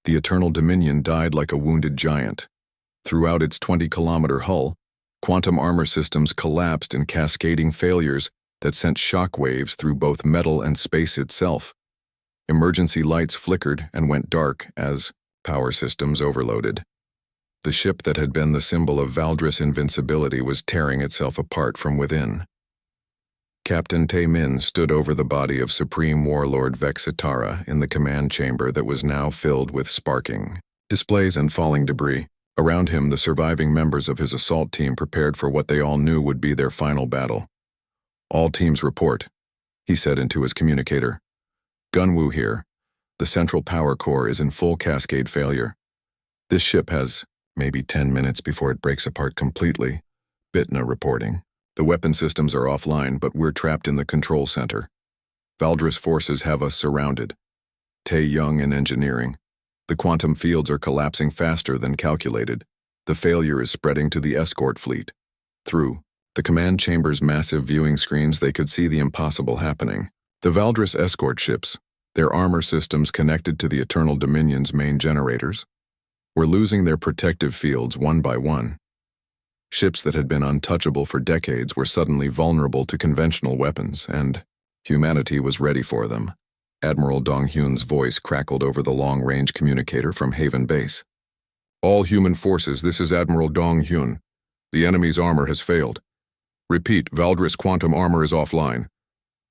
The Eternal Dominion died like a wounded giant. Throughout its 20-kilometer hull, quantum armor systems collapsed in cascading failures that sent shockwaves through both metal and space itself. Emergency lights flickered and went dark as power systems overloaded. The ship that had been the symbol of Valdris' invincibility was tearing itself apart from within. Captain Tae Min stood over the body of Supreme Warlord Vexitara in the command chamber that was now filled with sparking displays and falling debris. Around him, the surviving members of his assault team prepared for what they all knew would be their final battle. "All teams report," he said into his communicator. "Gunwoo here. The central power core is in full cascade failure. This ship has maybe 10 minutes before it breaks apart completely." Bitna reporting. "The weapon systems are offline, but we're trapped in the control center. Valdris forces have us surrounded. Tae Young in engineering. The quantum fields are collapsing faster than calculated. The failure is spreading to the escort fleet." Through the command chamber's massive viewing screens, they could see the impossible happening. The Valdris escort ships, their armor systems connected to the Eternal Dominion's main generators, were losing their protective fields one by one. Ships that had been untouchable for decades were suddenly vulnerable to conventional weapons, and humanity was ready for them. Admiral Dong-hyun's voice crackled over the long-range communicator from Haven Base. "All human forces, this is Admiral Dong-hyun. The enemy's armor has failed. Repeat, Valdris quantum armor is offline.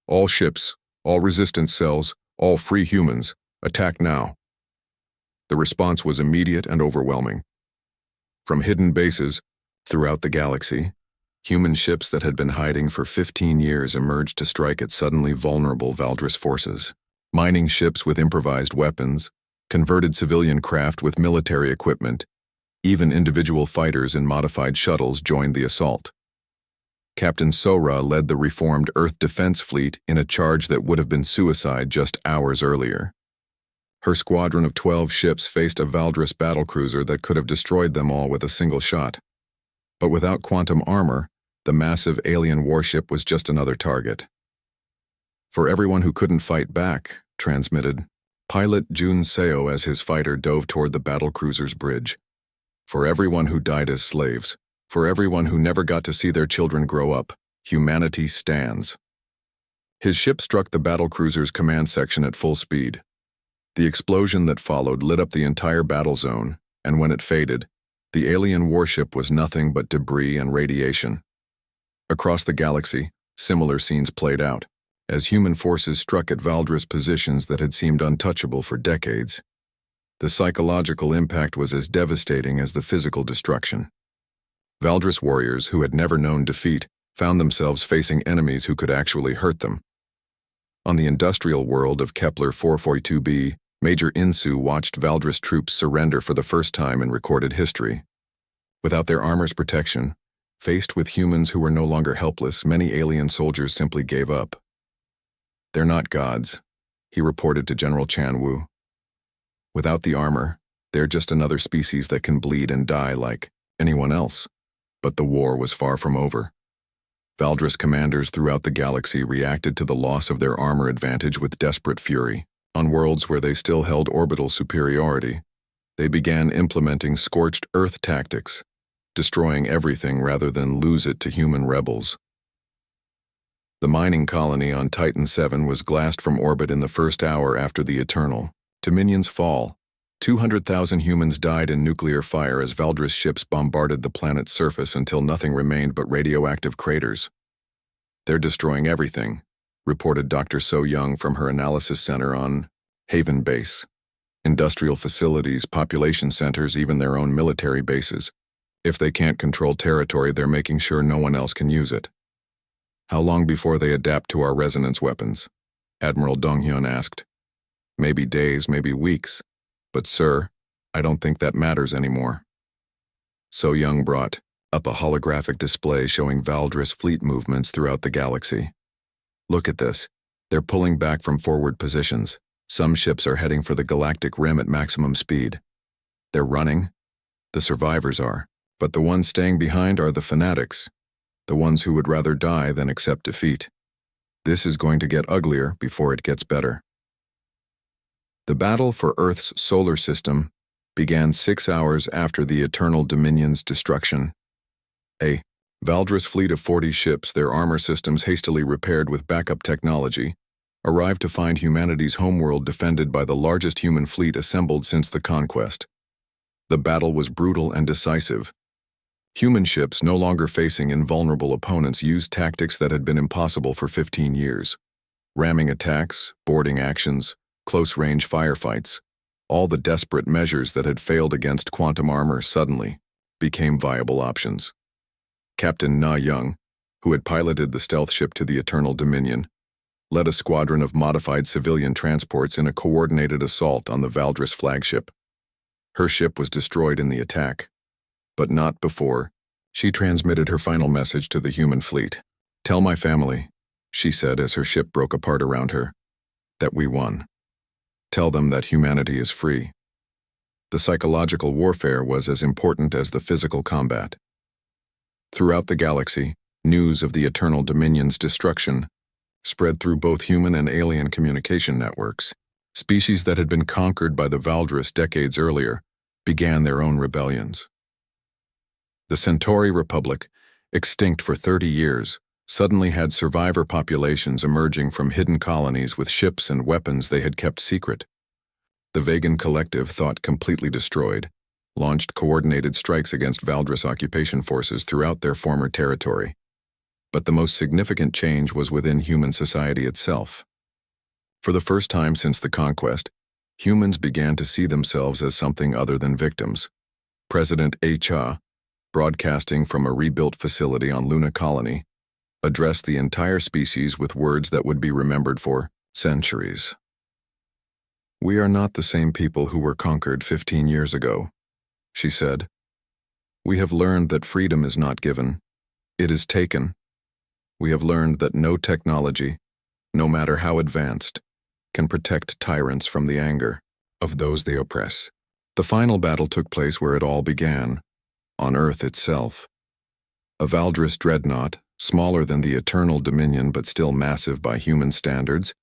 All ships, all resistance cells, all free humans, attack now." The response was immediate and overwhelming. From hidden bases throughout the galaxy, human ships that had been hiding for 15 years emerged to strike at suddenly vulnerable Valdris forces. Mining ships with improvised weapons, converted civilian craft with military equipment, even individual fighters in modified shuttles joined the assault. Captain Sora led the reformed Earth Defense Fleet in a charge that would have been suicide just hours earlier. Her squadron of 12 ships faced a Valdris battlecruiser that could have destroyed them all with a single shot. But without quantum armor, the massive alien warship was just another target. "For everyone who couldn't fight back," transmitted pilot Jun Seo as his fighter dove toward the battlecruiser's bridge. "For everyone who died as slaves, for everyone who never got to see their children grow up, humanity stands." His ship struck the battlecruiser's command section at full speed. The explosion that followed lit up the entire battle zone, and when it faded, the alien warship was nothing but debris and radiation. Across the galaxy, similar scenes played out, as human forces struck at Valdris positions that had seemed untouchable for decades. The psychological impact was as devastating as the physical destruction. Valdris warriors who had never known defeat found themselves facing enemies who could actually hurt them. On the industrial world of Kepler 442b, Major Insu watched Valdris troops surrender for the first time in recorded history. Without their armor's protection, faced with humans who were no longer helpless, many alien soldiers simply gave up. "They're not gods," he reported to General Chan Wu. "Without the armor, they're just another species that can bleed and die like anyone else." But the war was far from over. Valdris commanders throughout the galaxy reacted to the loss of their armor advantage with desperate fury. On worlds where they still held orbital superiority, they began implementing scorched earth tactics, destroying everything rather than lose it to human rebels. The mining colony on Titan 7 was glassed from orbit in the first hour after the Eternal Dominion's fall. 200,000 humans died in nuclear fire as Valdris ships bombarded the planet's surface until nothing remained but radioactive craters. "They're destroying everything," reported Dr. So Young from her analysis center on Haven Base. "Industrial facilities, population centers, even their own military bases. If they can't control territory, they're making sure no one else can use it." "How long before they adapt to our resonance weapons?" Admiral Dong-hyun asked. "Maybe days, maybe weeks. But sir, I don't think that matters anymore." So Young brought up a holographic display showing Valdris fleet movements throughout the galaxy. "Look at this. They're pulling back from forward positions. Some ships are heading for the galactic rim at maximum speed. They're running. The survivors are. But the ones staying behind are the fanatics. The ones who would rather die than accept defeat. This is going to get uglier before it gets better." The battle for Earth's solar system began 6 hours after the Eternal Dominion's destruction. A Valdris fleet of 40 ships, their armor systems hastily repaired with backup technology, arrived to find humanity's homeworld defended by the largest human fleet assembled since the conquest. The battle was brutal and decisive. Human ships, no longer facing invulnerable opponents, used tactics that had been impossible for 15 years. Ramming attacks, boarding actions, close-range firefights, all the desperate measures that had failed against quantum armor suddenly became viable options. Captain Na Young, who had piloted the stealth ship to the Eternal Dominion, led a squadron of modified civilian transports in a coordinated assault on the Valdris flagship. Her ship was destroyed in the attack, but not before she transmitted her final message to the human fleet. "Tell my family," she said as her ship broke apart around her, "that we won. Tell them that humanity is free." The psychological warfare was as important as the physical combat. Throughout the galaxy, news of the Eternal Dominion's destruction spread through both human and alien communication networks. Species that had been conquered by the Valdris decades earlier began their own rebellions. The Centauri Republic, extinct for 30 years, suddenly had survivor populations emerging from hidden colonies with ships and weapons they had kept secret. The Vegan Collective, thought completely destroyed, launched coordinated strikes against Valdris occupation forces throughout their former territory. But the most significant change was within human society itself. For the first time since the conquest, humans began to see themselves as something other than victims. President HFY, broadcasting from a rebuilt facility on Luna Colony, addressed the entire species with words that would be remembered for centuries. "We are not the same people who were conquered 15 years ago," she said. "We have learned that freedom is not given, it is taken. We have learned that no technology, no matter how advanced, can protect tyrants from the anger of those they oppress." The final battle took place where it all began, on Earth itself. A Valdris dreadnought, smaller than the Eternal Dominion but still massive by human standards,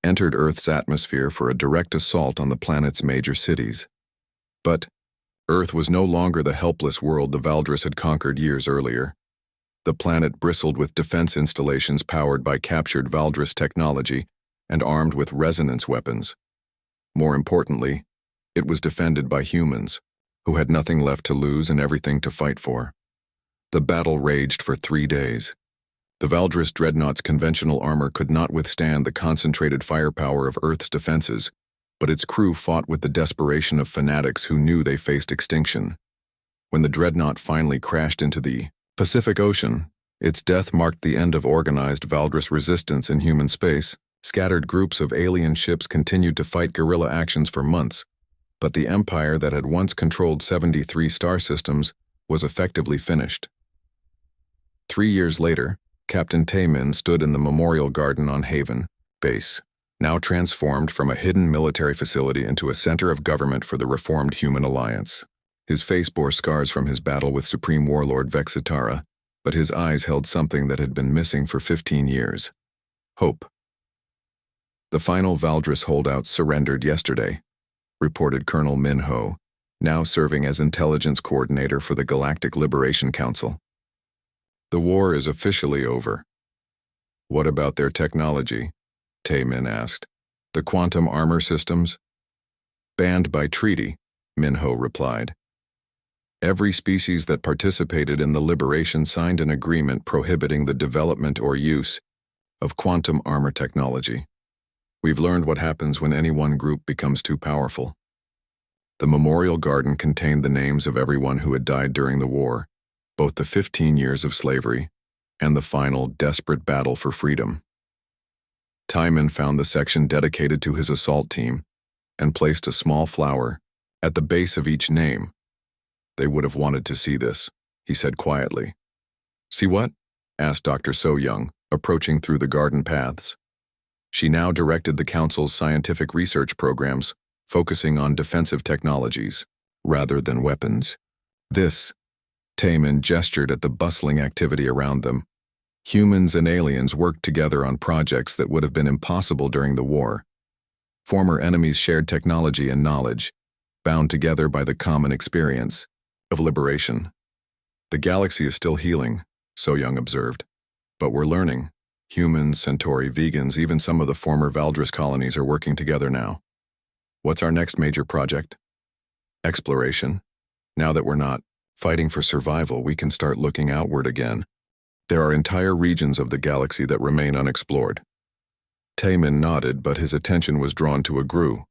entered Earth's atmosphere for a direct assault on the planet's major cities. But Earth was no longer the helpless world the Valdris had conquered years earlier. The planet bristled with defense installations powered by captured Valdris technology and armed with resonance weapons. More importantly, it was defended by humans, who had nothing left to lose and everything to fight for. The battle raged for 3 days. The Valdris dreadnought's conventional armor could not withstand the concentrated firepower of Earth's defenses, but its crew fought with the desperation of fanatics who knew they faced extinction. When the dreadnought finally crashed into the Pacific Ocean, its death marked the end of organized Valdris resistance in human space. Scattered groups of alien ships continued to fight guerrilla actions for months, but the empire that had once controlled 73 star systems was effectively finished. 3 years later, Captain Taemin stood in the memorial garden on Haven Base, now transformed from a hidden military facility into a center of government for the Reformed Human Alliance. His face bore scars from his battle with Supreme Warlord Vexitara, but his eyes held something that had been missing for 15 years: hope. "The final Valdris holdouts surrendered yesterday," reported Colonel Min Ho, now serving as intelligence coordinator for the Galactic Liberation Council. "The war is officially over." "What about their technology?" Taemin asked. "The quantum armor systems?" "Banned by treaty," Min Ho replied. "Every species that participated in the liberation signed an agreement prohibiting the development or use of quantum armor technology. We've learned what happens when any one group becomes too powerful." The memorial garden contained the names of everyone who had died during the war, both the 15 years of slavery and the final desperate battle for freedom. Timon found the section dedicated to his assault team and placed a small flower at the base of each name. "They would have wanted to see this," he said quietly. "See what?" asked Dr. So Young, approaching through the garden paths. She now directed the Council's scientific research programs, focusing on defensive technologies rather than weapons. "This," Taemin gestured at the bustling activity around them. "Humans and aliens worked together on projects that would have been impossible during the war. Former enemies shared technology and knowledge, bound together by the common experience of liberation. The galaxy is still healing, So Young observed. But we're learning. Humans, Centauri, vegans, even some of the former Valdris colonies are working together now. What's our next major project? Exploration. Now that we're not fighting for survival, we can start looking outward again. There are entire regions of the galaxy that remain unexplored. Taemin nodded, but his attention was drawn to a Gru.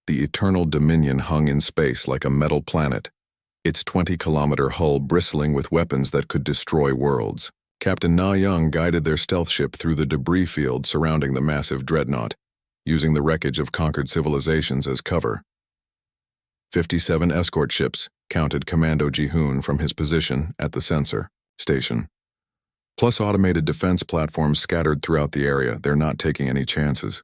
The Eternal Dominion hung in space like a metal planet, its 20-kilometer hull bristling with weapons that could destroy worlds. Captain Na Young guided their stealth ship through the debris field surrounding the massive dreadnought, using the wreckage of conquered civilizations as cover. 57 escort ships, counted Commando Ji-hoon from his position at the sensor station. Plus automated defense platforms scattered throughout the area. They're not taking any chances.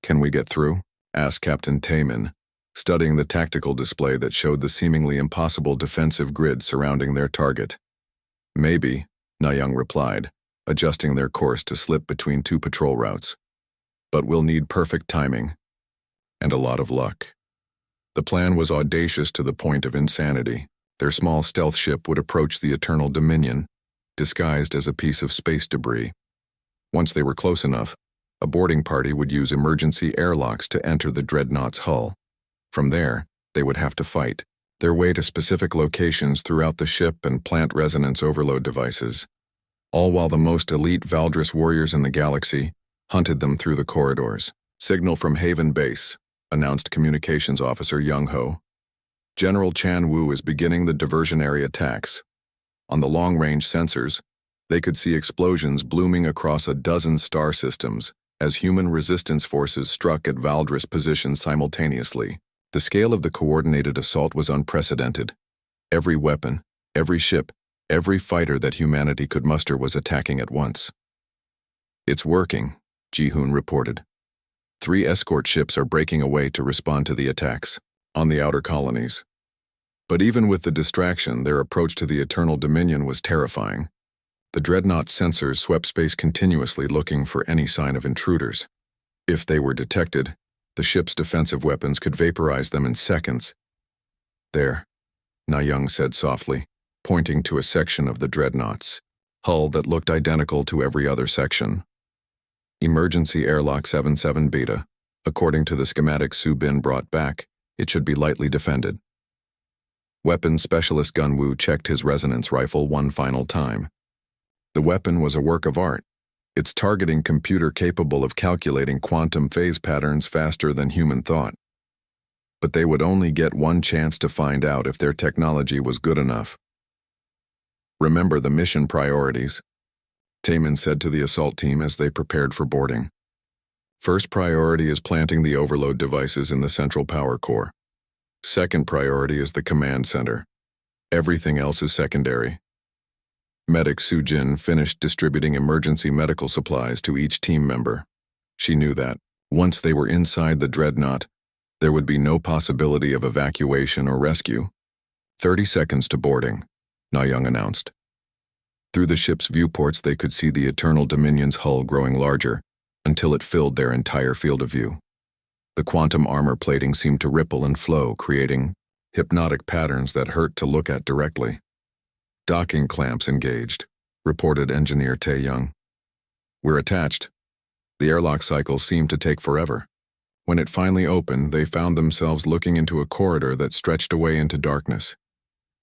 Can we get through? Asked Captain Taemin, studying the tactical display that showed the seemingly impossible defensive grid surrounding their target. Maybe, Na Young replied, adjusting their course to slip between two patrol routes. But we'll need perfect timing and a lot of luck. The plan was audacious to the point of insanity. Their small stealth ship would approach the Eternal Dominion, disguised as a piece of space debris. Once they were close enough, a boarding party would use emergency airlocks to enter the dreadnought's hull. From there, they would have to fight their way to specific locations throughout the ship and plant resonance overload devices, all while the most elite Valdris warriors in the galaxy hunted them through the corridors. Signal from Haven Base, announced Communications Officer Young Ho. General Chan Wu is beginning the diversionary attacks. On the long-range sensors, they could see explosions blooming across a dozen star systems as human resistance forces struck at Valdris positions simultaneously. The scale of the coordinated assault was unprecedented. Every weapon, every ship, every fighter that humanity could muster was attacking at once. It's working, Ji-hoon reported. 3 escort ships are breaking away to respond to the attacks on the outer colonies. But even with the distraction, their approach to the Eternal Dominion was terrifying. The dreadnought's sensors swept space continuously looking for any sign of intruders. If they were detected, the ship's defensive weapons could vaporize them in seconds. There, Na Young said softly, pointing to a section of the dreadnought's hull that looked identical to every other section. Emergency Airlock 77 Beta. According to the schematic Su Bin brought back, it should be lightly defended. Weapons Specialist Gun Wu checked his resonance rifle one final time. The weapon was a work of art, its targeting computer capable of calculating quantum phase patterns faster than human thought. But they would only get one chance to find out if their technology was good enough. Remember the mission priorities, Taemin said to the assault team as they prepared for boarding. First priority is planting the overload devices in the central power core. Second priority is the command center. Everything else is secondary. Medic Su Jin finished distributing emergency medical supplies to each team member. She knew that, once they were inside the dreadnought, there would be no possibility of evacuation or rescue. 30 seconds to boarding, Na Young announced. Through the ship's viewports they could see the Eternal Dominion's hull growing larger until it filled their entire field of view. The quantum armor plating seemed to ripple and flow, creating hypnotic patterns that hurt to look at directly. Docking clamps engaged, reported Engineer Tae Young. We're attached. The airlock cycle seemed to take forever. When it finally opened, they found themselves looking into a corridor that stretched away into darkness.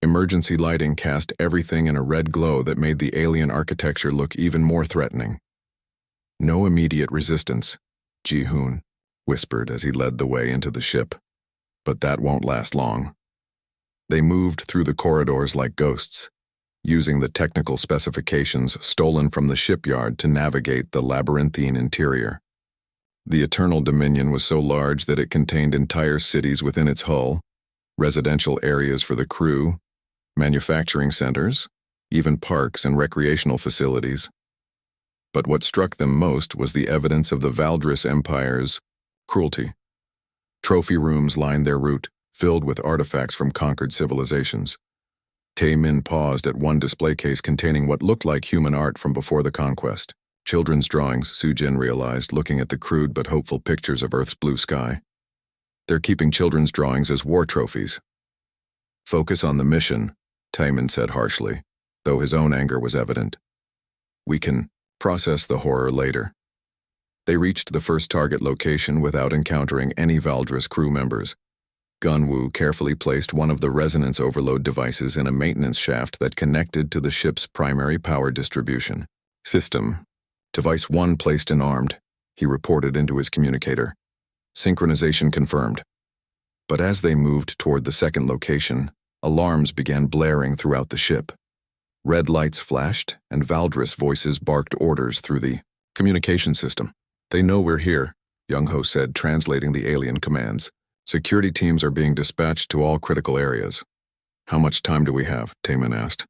Emergency lighting cast everything in a red glow that made the alien architecture look even more threatening. No immediate resistance, Ji-hoon whispered as he led the way into the ship. But that won't last long. They moved through the corridors like ghosts, using the technical specifications stolen from the shipyard to navigate the labyrinthine interior. The Eternal Dominion was so large that it contained entire cities within its hull, residential areas for the crew, manufacturing centers, even parks and recreational facilities. But what struck them most was the evidence of the Valdris Empire's cruelty. Trophy rooms lined their route, filled with artifacts from conquered civilizations. Taemin paused at one display case containing what looked like human art from before the conquest. Children's drawings, Sujin realized, looking at the crude but hopeful pictures of Earth's blue sky. They're keeping children's drawings as war trophies. Focus on the mission, Taemin said harshly, though his own anger was evident. We can process the horror later. They reached the first target location without encountering any Valdris crew members. Gunwoo carefully placed one of the resonance overload devices in a maintenance shaft that connected to the ship's primary power distribution system. Device 1 placed and armed, he reported into his communicator. Synchronization confirmed. But as they moved toward the second location, alarms began blaring throughout the ship. Red lights flashed, and Valdris voices barked orders through the communication system. They know we're here, Young-ho said, translating the alien commands. Security teams are being dispatched to all critical areas. How much time do we have? Taemin asked.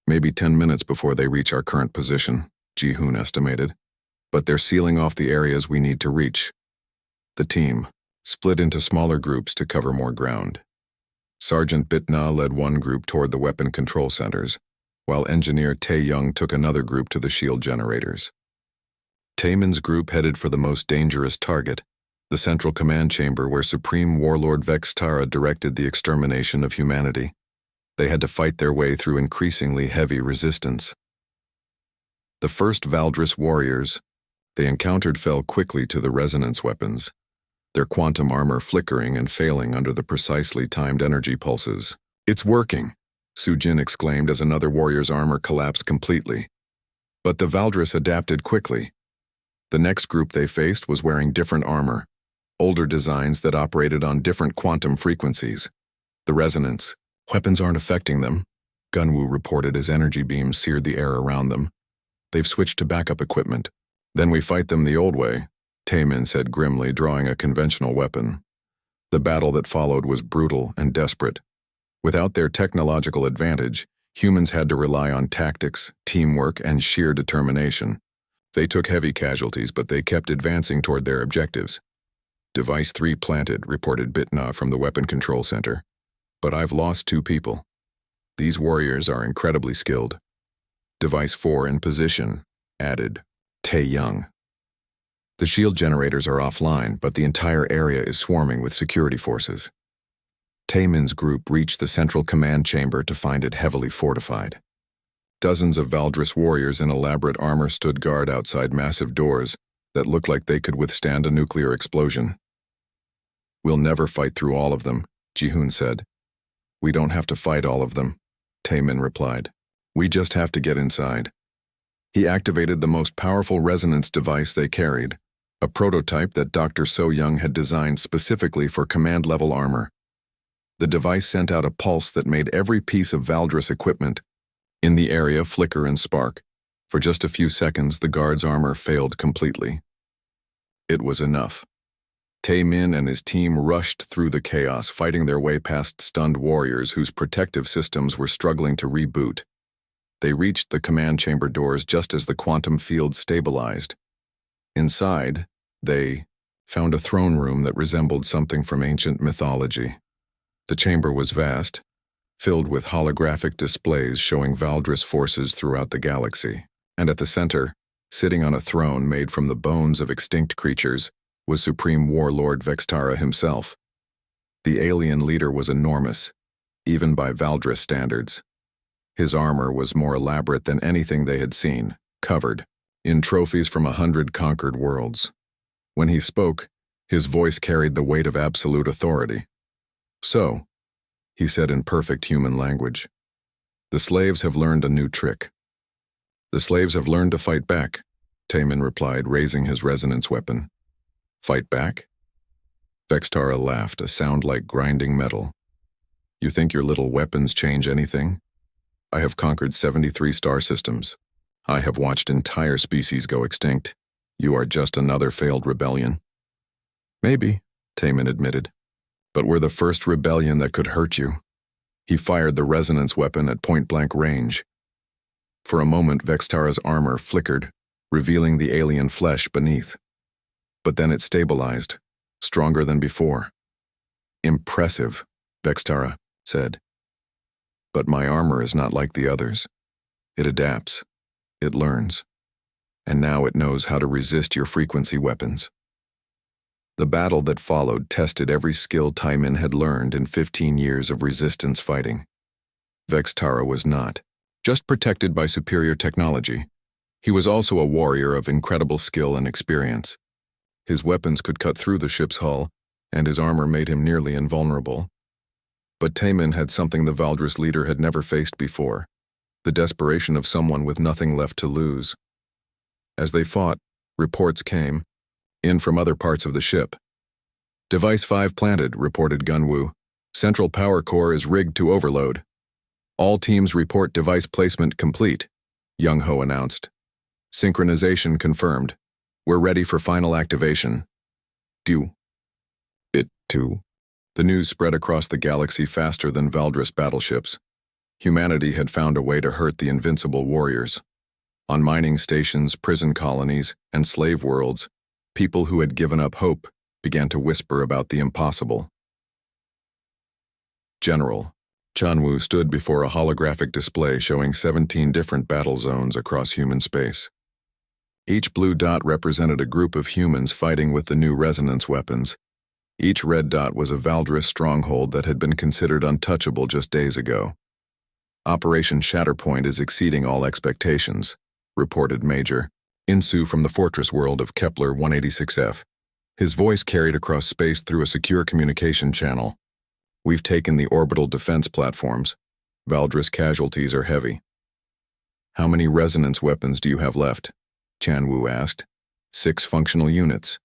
Maybe 10 minutes before they reach our current position, Ji-hoon estimated. But they're sealing off the areas we need to reach. The team split into smaller groups to cover more ground. Sergeant Bitna led one group toward the weapon control centers, while engineer Tae-young took another group to the shield generators. Taemin's group headed for the most dangerous target, the central command chamber where Supreme Warlord Vextara directed the extermination of humanity. They had to fight their way through increasingly heavy resistance. The first Valdris warriors they encountered fell quickly to the resonance weapons, their quantum armor flickering and failing under the precisely timed energy pulses. It's working, Sujin exclaimed as another warrior's armor collapsed completely. But the Valdris adapted quickly. The next group they faced was wearing different armor, older designs that operated on different quantum frequencies. The resonance weapons aren't affecting them, Gunwoo reported as energy beams seared the air around them. They've switched to backup equipment. Then we fight them the old way, Taemin said grimly, drawing a conventional weapon. The battle that followed was brutal and desperate. Without their technological advantage, humans had to rely on tactics, teamwork, and sheer determination. They took heavy casualties, but they kept advancing toward their objectives. Device 3 planted, reported Bitna from the Weapon Control Center. But I've lost 2 people. These warriors are incredibly skilled. Device 4 in position, added Tae-young. The shield generators are offline, but the entire area is swarming with security forces. Taemin's group reached the central command chamber to find it heavily fortified. Dozens of Valdris warriors in elaborate armor stood guard outside massive doors that looked like they could withstand a nuclear explosion. We'll never fight through all of them, Ji-hoon said. We don't have to fight all of them, Taemin replied. We just have to get inside. He activated the most powerful resonance device they carried, a prototype that Dr. So-young had designed specifically for command-level armor. The device sent out a pulse that made every piece of Valdris equipment in the area flicker and spark. For just a few seconds, the guard's armor failed completely. It was enough. Taemin and his team rushed through the chaos, fighting their way past stunned warriors whose protective systems were struggling to reboot. They reached the command chamber doors just as the quantum field stabilized. Inside, they found a throne room that resembled something from ancient mythology. The chamber was vast, filled with holographic displays showing Valdris forces throughout the galaxy. And at the center, sitting on a throne made from the bones of extinct creatures, was Supreme Warlord Vextara himself. The alien leader was enormous, even by Valdris standards. His armor was more elaborate than anything they had seen, covered in trophies from 100 conquered worlds. When he spoke, his voice carried the weight of absolute authority. So, he said in perfect human language, the slaves have learned a new trick. The slaves have learned to fight back, Taemin replied, raising his resonance weapon. Fight back? Vextara laughed, a sound like grinding metal. You think your little weapons change anything? I have conquered 73 star systems. I have watched entire species go extinct. You are just another failed rebellion. Maybe, Taemin admitted. But we're the first rebellion that could hurt you. He fired the resonance weapon at point-blank range. For a moment, Vextara's armor flickered, revealing the alien flesh beneath. But then it stabilized, stronger than before. Impressive, Vextara said. But my armor is not like the others. It adapts. It learns. and now it knows how to resist your frequency weapons. The battle that followed tested every skill Taimin had learned in 15 years of resistance fighting. Vextara was not just protected by superior technology. He was also a warrior of incredible skill and experience. His weapons could cut through the ship's hull, and his armor made him nearly invulnerable. But Taimin had something the Valdris leader had never faced before: the desperation of someone with nothing left to lose. As they fought, reports came in from other parts of the ship. "Device 5 planted," reported Gunwu. "Central power core is rigged to overload." "All teams report device placement complete," Young Ho announced. "Synchronization confirmed. We're ready for final activation." "Do it too." The news spread across the galaxy faster than Valdris battleships. Humanity had found a way to hurt the invincible warriors. On mining stations, prison colonies, and slave worlds, people who had given up hope began to whisper about the impossible. General Chanwu stood before a holographic display showing 17 different battle zones across human space. Each blue dot represented a group of humans fighting with the new resonance weapons. Each red dot was a Valdris stronghold that had been considered untouchable just days ago. "Operation Shatterpoint is exceeding all expectations," reported Major Insu from the fortress world of Kepler 186F. His voice carried across space through a secure communication channel. "We've taken the orbital defense platforms. Valdris casualties are heavy." "How many resonance weapons do you have left?" Chanwu asked. 6 functional units,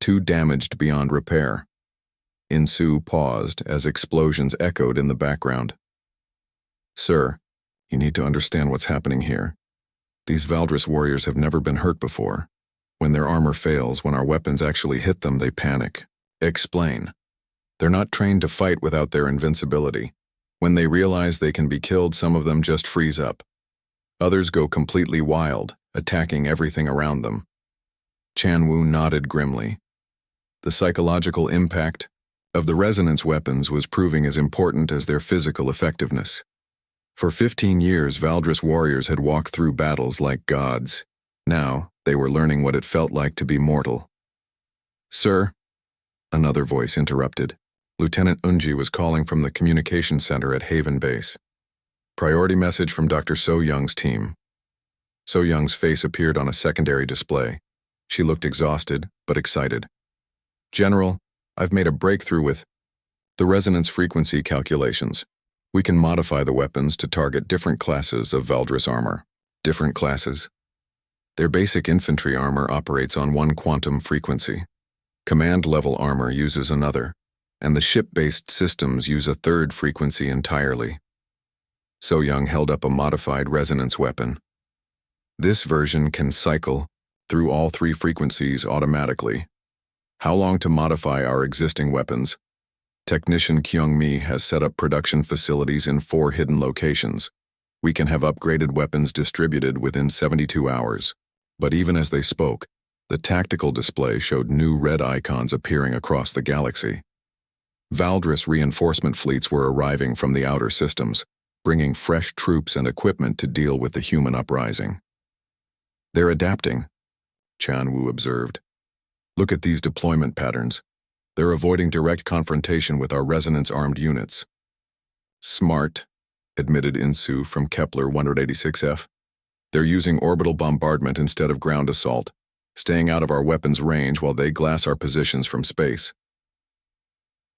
2 damaged beyond repair." Insu paused as explosions echoed in the background. "Sir, you need to understand what's happening here. These Valdris warriors have never been hurt before. When their armor fails, when our weapons actually hit them, they panic." "Explain." "They're not trained to fight without their invincibility. When they realize they can be killed, some of them just freeze up. Others go completely wild, attacking everything around them." Chanwu nodded grimly. The psychological impact of the resonance weapons was proving as important as their physical effectiveness. For 15 years, Valdris warriors had walked through battles like gods. Now, they were learning what it felt like to be mortal. "Sir," another voice interrupted. Lieutenant Unji was calling from the communication center at Haven Base. "Priority message from Dr. So Young's team." So Young's face appeared on a secondary display. She looked exhausted, but excited. "General, I've made a breakthrough with the resonance frequency calculations. We can modify the weapons to target different classes of Valdris armor." "Different classes?" "Their basic infantry armor operates on one quantum frequency. Command-level armor uses another, and the ship-based systems use a third frequency entirely." So Young held up a modified resonance weapon. "This version can cycle through all 3 frequencies automatically. How long to modify our existing weapons? Technician Kyung-mi has set up production facilities in 4 hidden locations. We can have upgraded weapons distributed within 72 hours. But even as they spoke, the tactical display showed new red icons appearing across the galaxy. Valdris reinforcement fleets were arriving from the outer systems, bringing fresh troops and equipment to deal with the human uprising. "They're adapting," Chanwu observed. "Look at these deployment patterns. They're avoiding direct confrontation with our resonance-armed units." "Smart," admitted Insu from Kepler 186F. "They're using orbital bombardment instead of ground assault, staying out of our weapons' range while they glass our positions from space."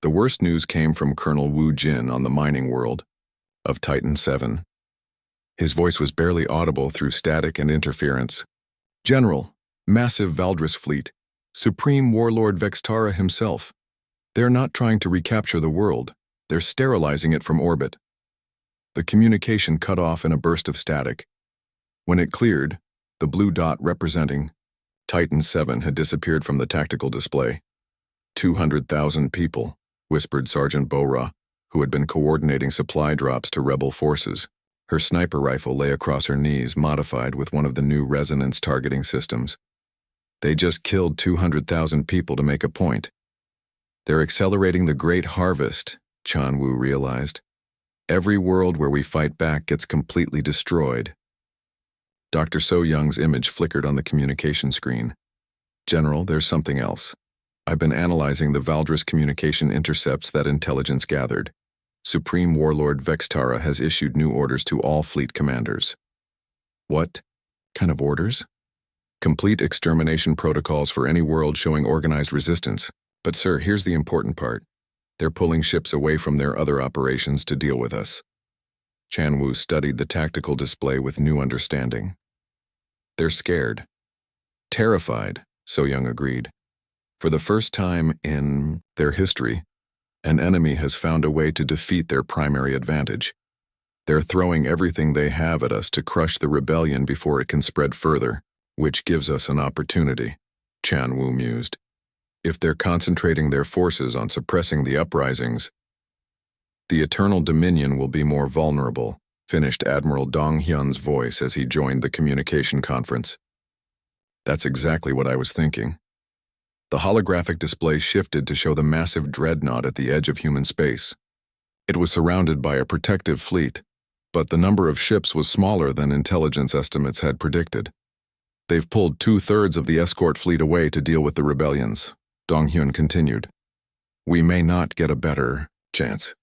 The worst news came from Colonel Wu Jin on the mining world of Titan 7. His voice was barely audible through static and interference. "General, massive Valdris fleet, Supreme Warlord Vextara himself. They're not trying to recapture the world, they're sterilizing it from orbit." The communication cut off in a burst of static. When it cleared, the blue dot representing Titan 7 had disappeared from the tactical display. 200,000 people, whispered Sergeant Bora, who had been coordinating supply drops to rebel forces. Her sniper rifle lay across her knees, modified with one of the new resonance targeting systems. "They just killed 200,000 people to make a point. They're accelerating the Great Harvest," Chanwu realized. "Every world where we fight back gets completely destroyed." Dr. So Young's image flickered on the communication screen. General, there's something else. I've been analyzing the Valdris communication intercepts that intelligence gathered. Supreme Warlord Vextara has issued new orders to all fleet commanders. What kind of orders? Complete extermination protocols for any world showing organized resistance. But sir, here's the important part. They're pulling ships away from their other operations to deal with us. Chan Wu studied the tactical display with new understanding. They're scared. Terrified, So Young agreed. For the first time in their history, an enemy has found a way to defeat their primary advantage. They're throwing everything they have at us to crush the rebellion before it can spread further, which gives us an opportunity, Chan Wu mused. If they're concentrating their forces on suppressing the uprisings, the Eternal Dominion will be more vulnerable, finished Admiral Dong Hyun's voice as he joined the communication conference. That's exactly what I was thinking. The holographic display shifted to show the massive dreadnought at the edge of human space. It was surrounded by a protective fleet, but the number of ships was smaller than intelligence estimates had predicted. They've pulled 2/3 of the escort fleet away to deal with the rebellions, Dong Hyun continued. We may not get a better chance.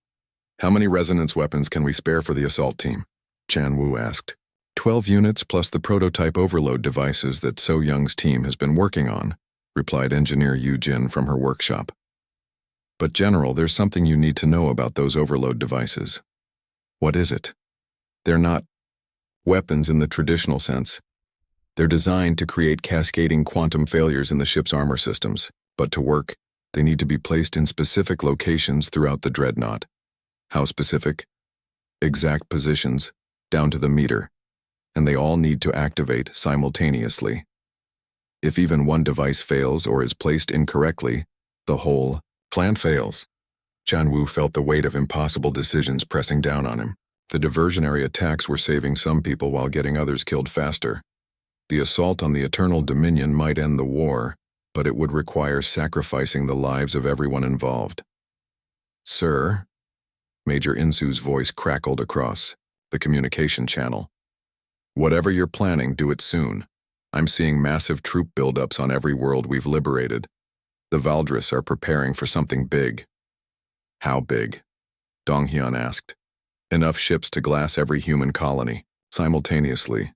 How many resonance weapons can we spare for the assault team? Chan Wu asked. 12 units plus the prototype overload devices that So Young's team has been working on, replied Engineer Yu Jin from her workshop. But General, there's something you need to know about those overload devices. What is it? They're not weapons in the traditional sense. They're designed to create cascading quantum failures in the ship's armor systems, but to work, they need to be placed in specific locations throughout the dreadnought. How specific? Exact positions, down to the meter, and they all need to activate simultaneously. If even one device fails or is placed incorrectly, the whole plan fails. Chan Wu felt the weight of impossible decisions pressing down on him. The diversionary attacks were saving some people while getting others killed faster. The assault on the Eternal Dominion might end the war, but it would require sacrificing the lives of everyone involved. Sir, Major Insu's voice crackled across the communication channel. Whatever you're planning, do it soon. I'm seeing massive troop buildups on every world we've liberated. The Valdris are preparing for something big. How big? Dong Hyun asked. Enough ships to glass every human colony, simultaneously.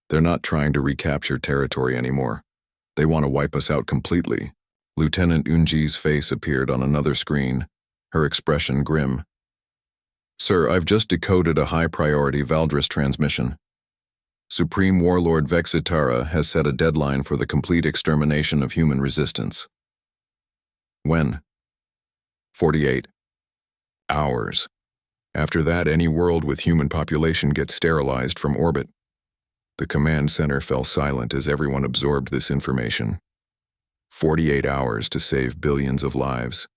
They're not trying to recapture territory anymore. They want to wipe us out completely. Lieutenant Unji's face appeared on another screen, her expression grim. Sir, I've just decoded a high-priority Valdris transmission. Supreme Warlord Vexitara has set a deadline for the complete extermination of human resistance. When? 48 hours. After that, any world with human population gets sterilized from orbit. The command center fell silent as everyone absorbed this information. 48 hours to save billions of lives.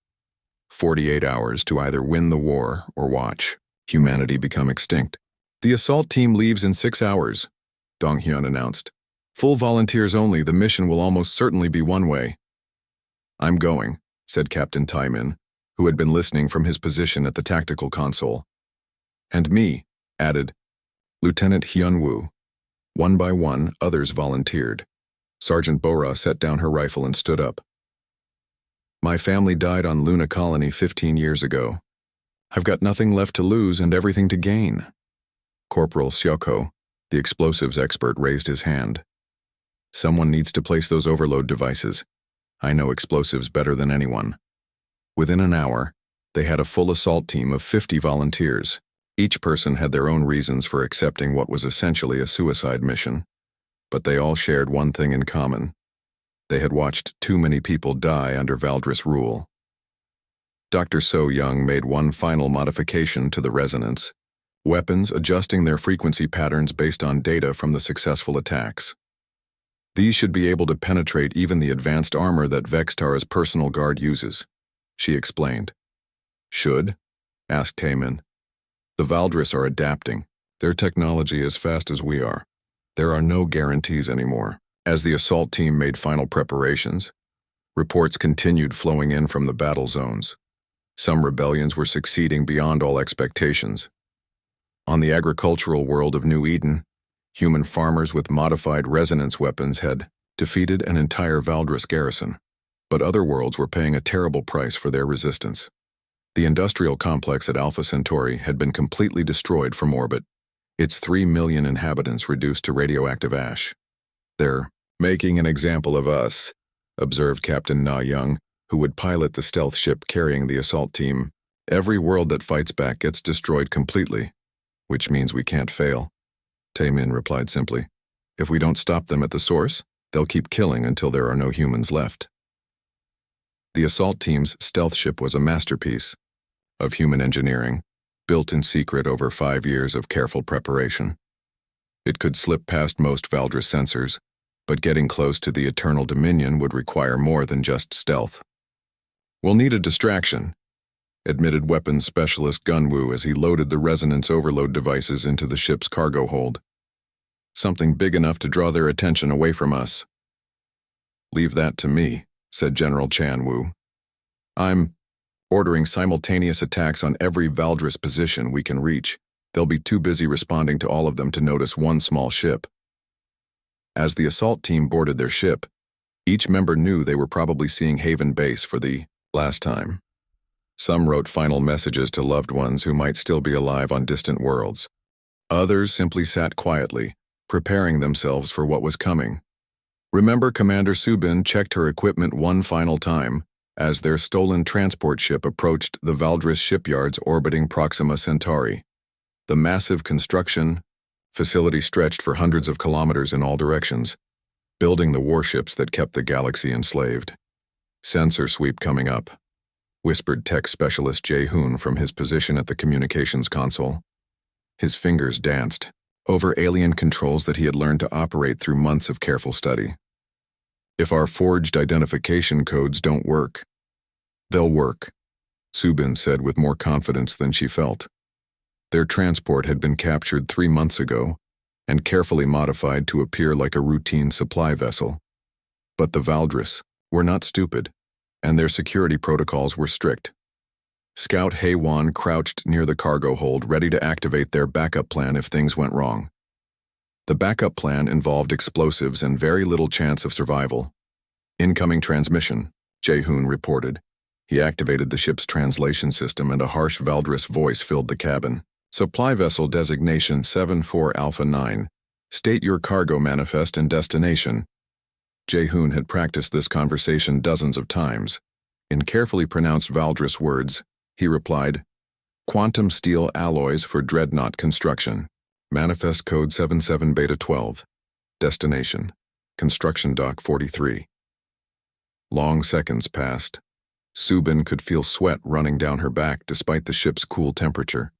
48 hours to either win the war or watch humanity become extinct. The assault team leaves in 6 hours, Dong Hyun announced. Full volunteers only, the mission will almost certainly be one way. I'm going, said Captain Taimin, who had been listening from his position at the tactical console. And me, added Lieutenant Hyunwoo. One by one, others volunteered. Sergeant Bora set down her rifle and stood up. My family died on Luna Colony 15 years ago. I've got nothing left to lose and everything to gain. Corporal Syoko, the explosives expert, raised his hand. Someone needs to place those overload devices. I know explosives better than anyone. Within an hour, they had a full assault team of 50 volunteers. Each person had their own reasons for accepting what was essentially a suicide mission, but they all shared one thing in common. They had watched too many people die under Valdris rule. Dr. So Young made one final modification to the resonance, weapons adjusting their frequency patterns based on data from the successful attacks. These should be able to penetrate even the advanced armor that Vextara's personal guard uses, she explained. Should? Asked Taemin. The Valdris are adapting. Their technology as fast as we are. There are no guarantees anymore. As the assault team made final preparations, reports continued flowing in from the battle zones. Some rebellions were succeeding beyond all expectations. On the agricultural world of New Eden, Human farmers with modified resonance weapons had defeated an entire Valdris garrison, but other worlds were paying a terrible price for their resistance. The industrial complex at Alpha Centauri had been completely destroyed from orbit, its 3 million inhabitants reduced to radioactive ash. "They're making an example of us," observed Captain Na Young, who would pilot the stealth ship carrying the assault team. "Every world that fights back gets destroyed completely, which means we can't fail." Taemin replied simply, "If we don't stop them at the source, they'll keep killing until there are no humans left." The assault team's stealth ship was a masterpiece of human engineering, built in secret over 5 years of careful preparation. It could slip past most Valdris sensors, but getting close to the Eternal Dominion would require more than just stealth. "We'll need a distraction," admitted weapons specialist Gunwoo as he loaded the resonance overload devices into the ship's cargo hold. "Something big enough to draw their attention away from us." "Leave that to me," said General Chan Woo. "I'm ordering simultaneous attacks on every Valdris position we can reach. They'll be too busy responding to all of them to notice one small ship." As the assault team boarded their ship, each member knew they were probably seeing Haven Base for the last time. Some wrote final messages to loved ones who might still be alive on distant worlds. Others simply sat quietly, preparing themselves for what was coming. Remember, Commander Subin checked her equipment one final time as their stolen transport ship approached the Valdris shipyards orbiting Proxima Centauri. The massive construction facility stretched for hundreds of kilometers in all directions, building the warships that kept the galaxy enslaved. "Sensor sweep coming up," whispered tech specialist Jae-hoon from his position at the communications console. His fingers danced over alien controls that he had learned to operate through months of careful study. "If our forged identification codes don't work, they'll work," Subin said with more confidence than she felt. Their transport had been captured 3 months ago and carefully modified to appear like a routine supply vessel. But the Valdris were not stupid, and their security protocols were strict. Scout Haewon crouched near the cargo hold, ready to activate their backup plan if things went wrong. The backup plan involved explosives and very little chance of survival. "Incoming transmission," Jae-hoon reported. He activated the ship's translation system and a harsh Valdris voice filled the cabin. "Supply vessel designation 74 Alpha 9. State your cargo manifest and destination." Jae-hoon had practiced this conversation dozens of times. In carefully pronounced Valdris words, he replied, "Quantum steel alloys for dreadnought construction. Manifest code 77 Beta 12. Destination: Construction Dock 43. Long seconds passed. Subin could feel sweat running down her back despite the ship's cool temperature.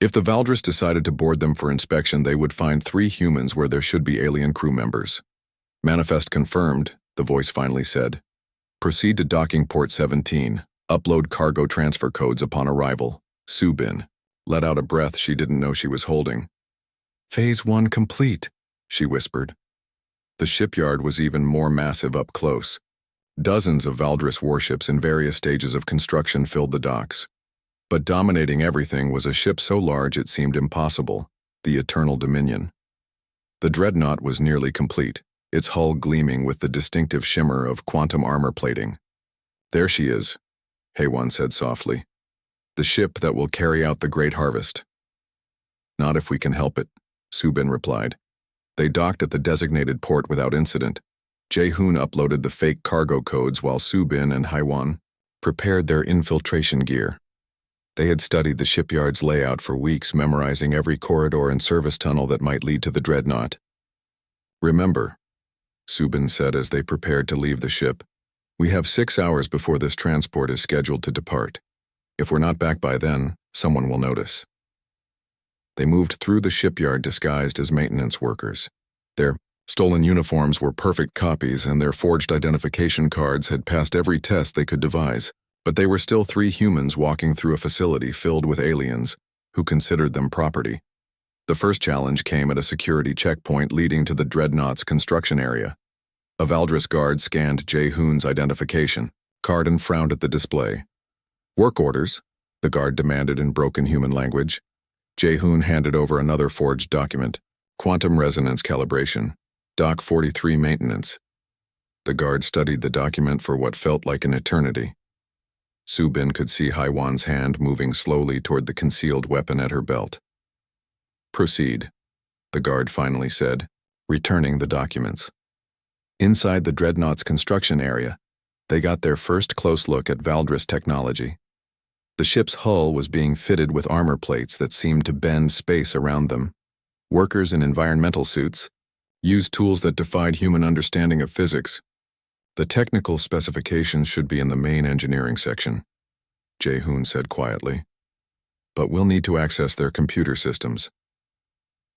If the Valdris decided to board them for inspection, they would find 3 humans where there should be alien crew members. "Manifest confirmed," the voice finally said. "Proceed to docking port 17. Upload cargo transfer codes upon arrival." Subin let out a breath she didn't know she was holding. "Phase 1 complete," she whispered. The shipyard was even more massive up close. Dozens of Valdris warships in various stages of construction filled the docks. But dominating everything was a ship so large it seemed impossible, the Eternal Dominion. The dreadnought was nearly complete, its hull gleaming with the distinctive shimmer of quantum armor plating. "There she is," Haewon said softly. "The ship that will carry out the Great Harvest." "Not if we can help it," Subin replied. They docked at the designated port without incident. Jae-hoon uploaded the fake cargo codes while Subin and Haewon prepared their infiltration gear. They had studied the shipyard's layout for weeks, memorizing every corridor and service tunnel that might lead to the dreadnought. "Remember," Subin said as they prepared to leave the ship, "we have 6 hours before this transport is scheduled to depart. If we're not back by then, someone will notice." They moved through the shipyard disguised as maintenance workers. Their stolen uniforms were perfect copies, and their forged identification cards had passed every test they could devise. But they were still 3 humans walking through a facility filled with aliens who considered them property. The first challenge came at a security checkpoint leading to the dreadnought's construction area. A Valdris guard scanned Jae-hoon's identification card and frowned at the display. "Work orders," the guard demanded in broken human language. Jae-hoon handed over another forged document. Quantum resonance calibration. Doc 43 maintenance. The guard studied the document for what felt like an eternity. Subin could see Haiwan's hand moving slowly toward the concealed weapon at her belt. Proceed, the guard finally said, returning the documents. Inside the Dreadnought's construction area, they got their first close look at Valdris technology. The ship's hull was being fitted with armor plates that seemed to bend space around them. Workers in environmental suits used tools that defied human understanding of physics. The technical specifications should be in the main engineering section, Jae-hoon said quietly. But we'll need to access their computer systems.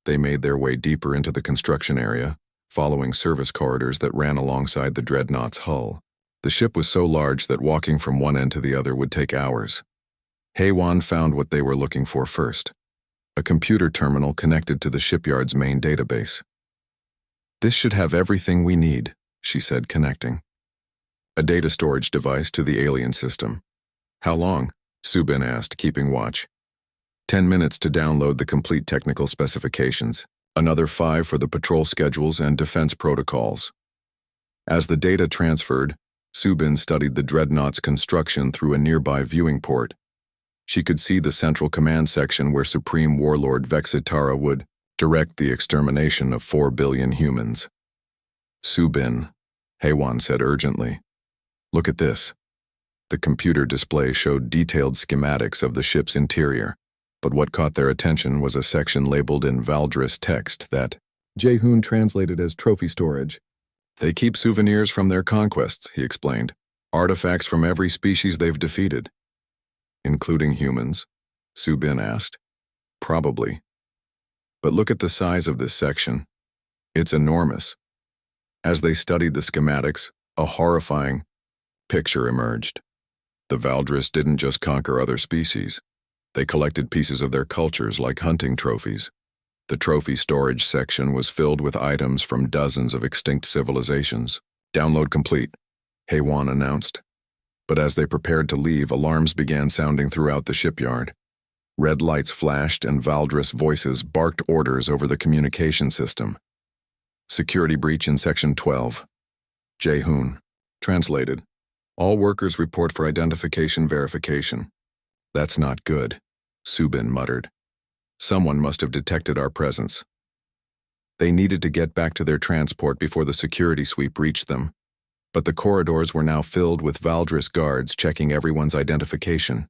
They made their way deeper into the construction area, following service corridors that ran alongside the Dreadnought's hull. The ship was so large that walking from one end to the other would take hours. Haiwan found what they were looking for first: a computer terminal connected to the shipyard's main database. This should have everything we need, she said, connecting. A data storage device to the alien system. How long? Subin asked, keeping watch. 10 minutes to download the complete technical specifications, another 5 for the patrol schedules and defense protocols. As the data transferred, Subin studied the Dreadnought's construction through a nearby viewing port. She could see the central command section where Supreme Warlord Vexitara would direct the extermination of 4 billion humans. Subin, Haiwan said urgently. Look at this. The computer display showed detailed schematics of the ship's interior, but what caught their attention was a section labeled in Valdris text that Jae-hoon translated as trophy storage. They keep souvenirs from their conquests, he explained. Artifacts from every species they've defeated. Including humans? Subin asked. Probably. But look at the size of this section. It's enormous. As they studied the schematics, a horrifying picture emerged. The Valdris didn't just conquer other species. They collected pieces of their cultures like hunting trophies. The trophy storage section was filled with items from dozens of extinct civilizations. Download complete, Haiwan announced. But as they prepared to leave, alarms began sounding throughout the shipyard. Red lights flashed and Valdris voices barked orders over the communication system. Security breach in Section 12. Jae-hoon. Translated. All workers report for identification verification. That's not good, Subin muttered. Someone must have detected our presence. They needed to get back to their transport before the security sweep reached them. But the corridors were now filled with Valdris guards checking everyone's identification.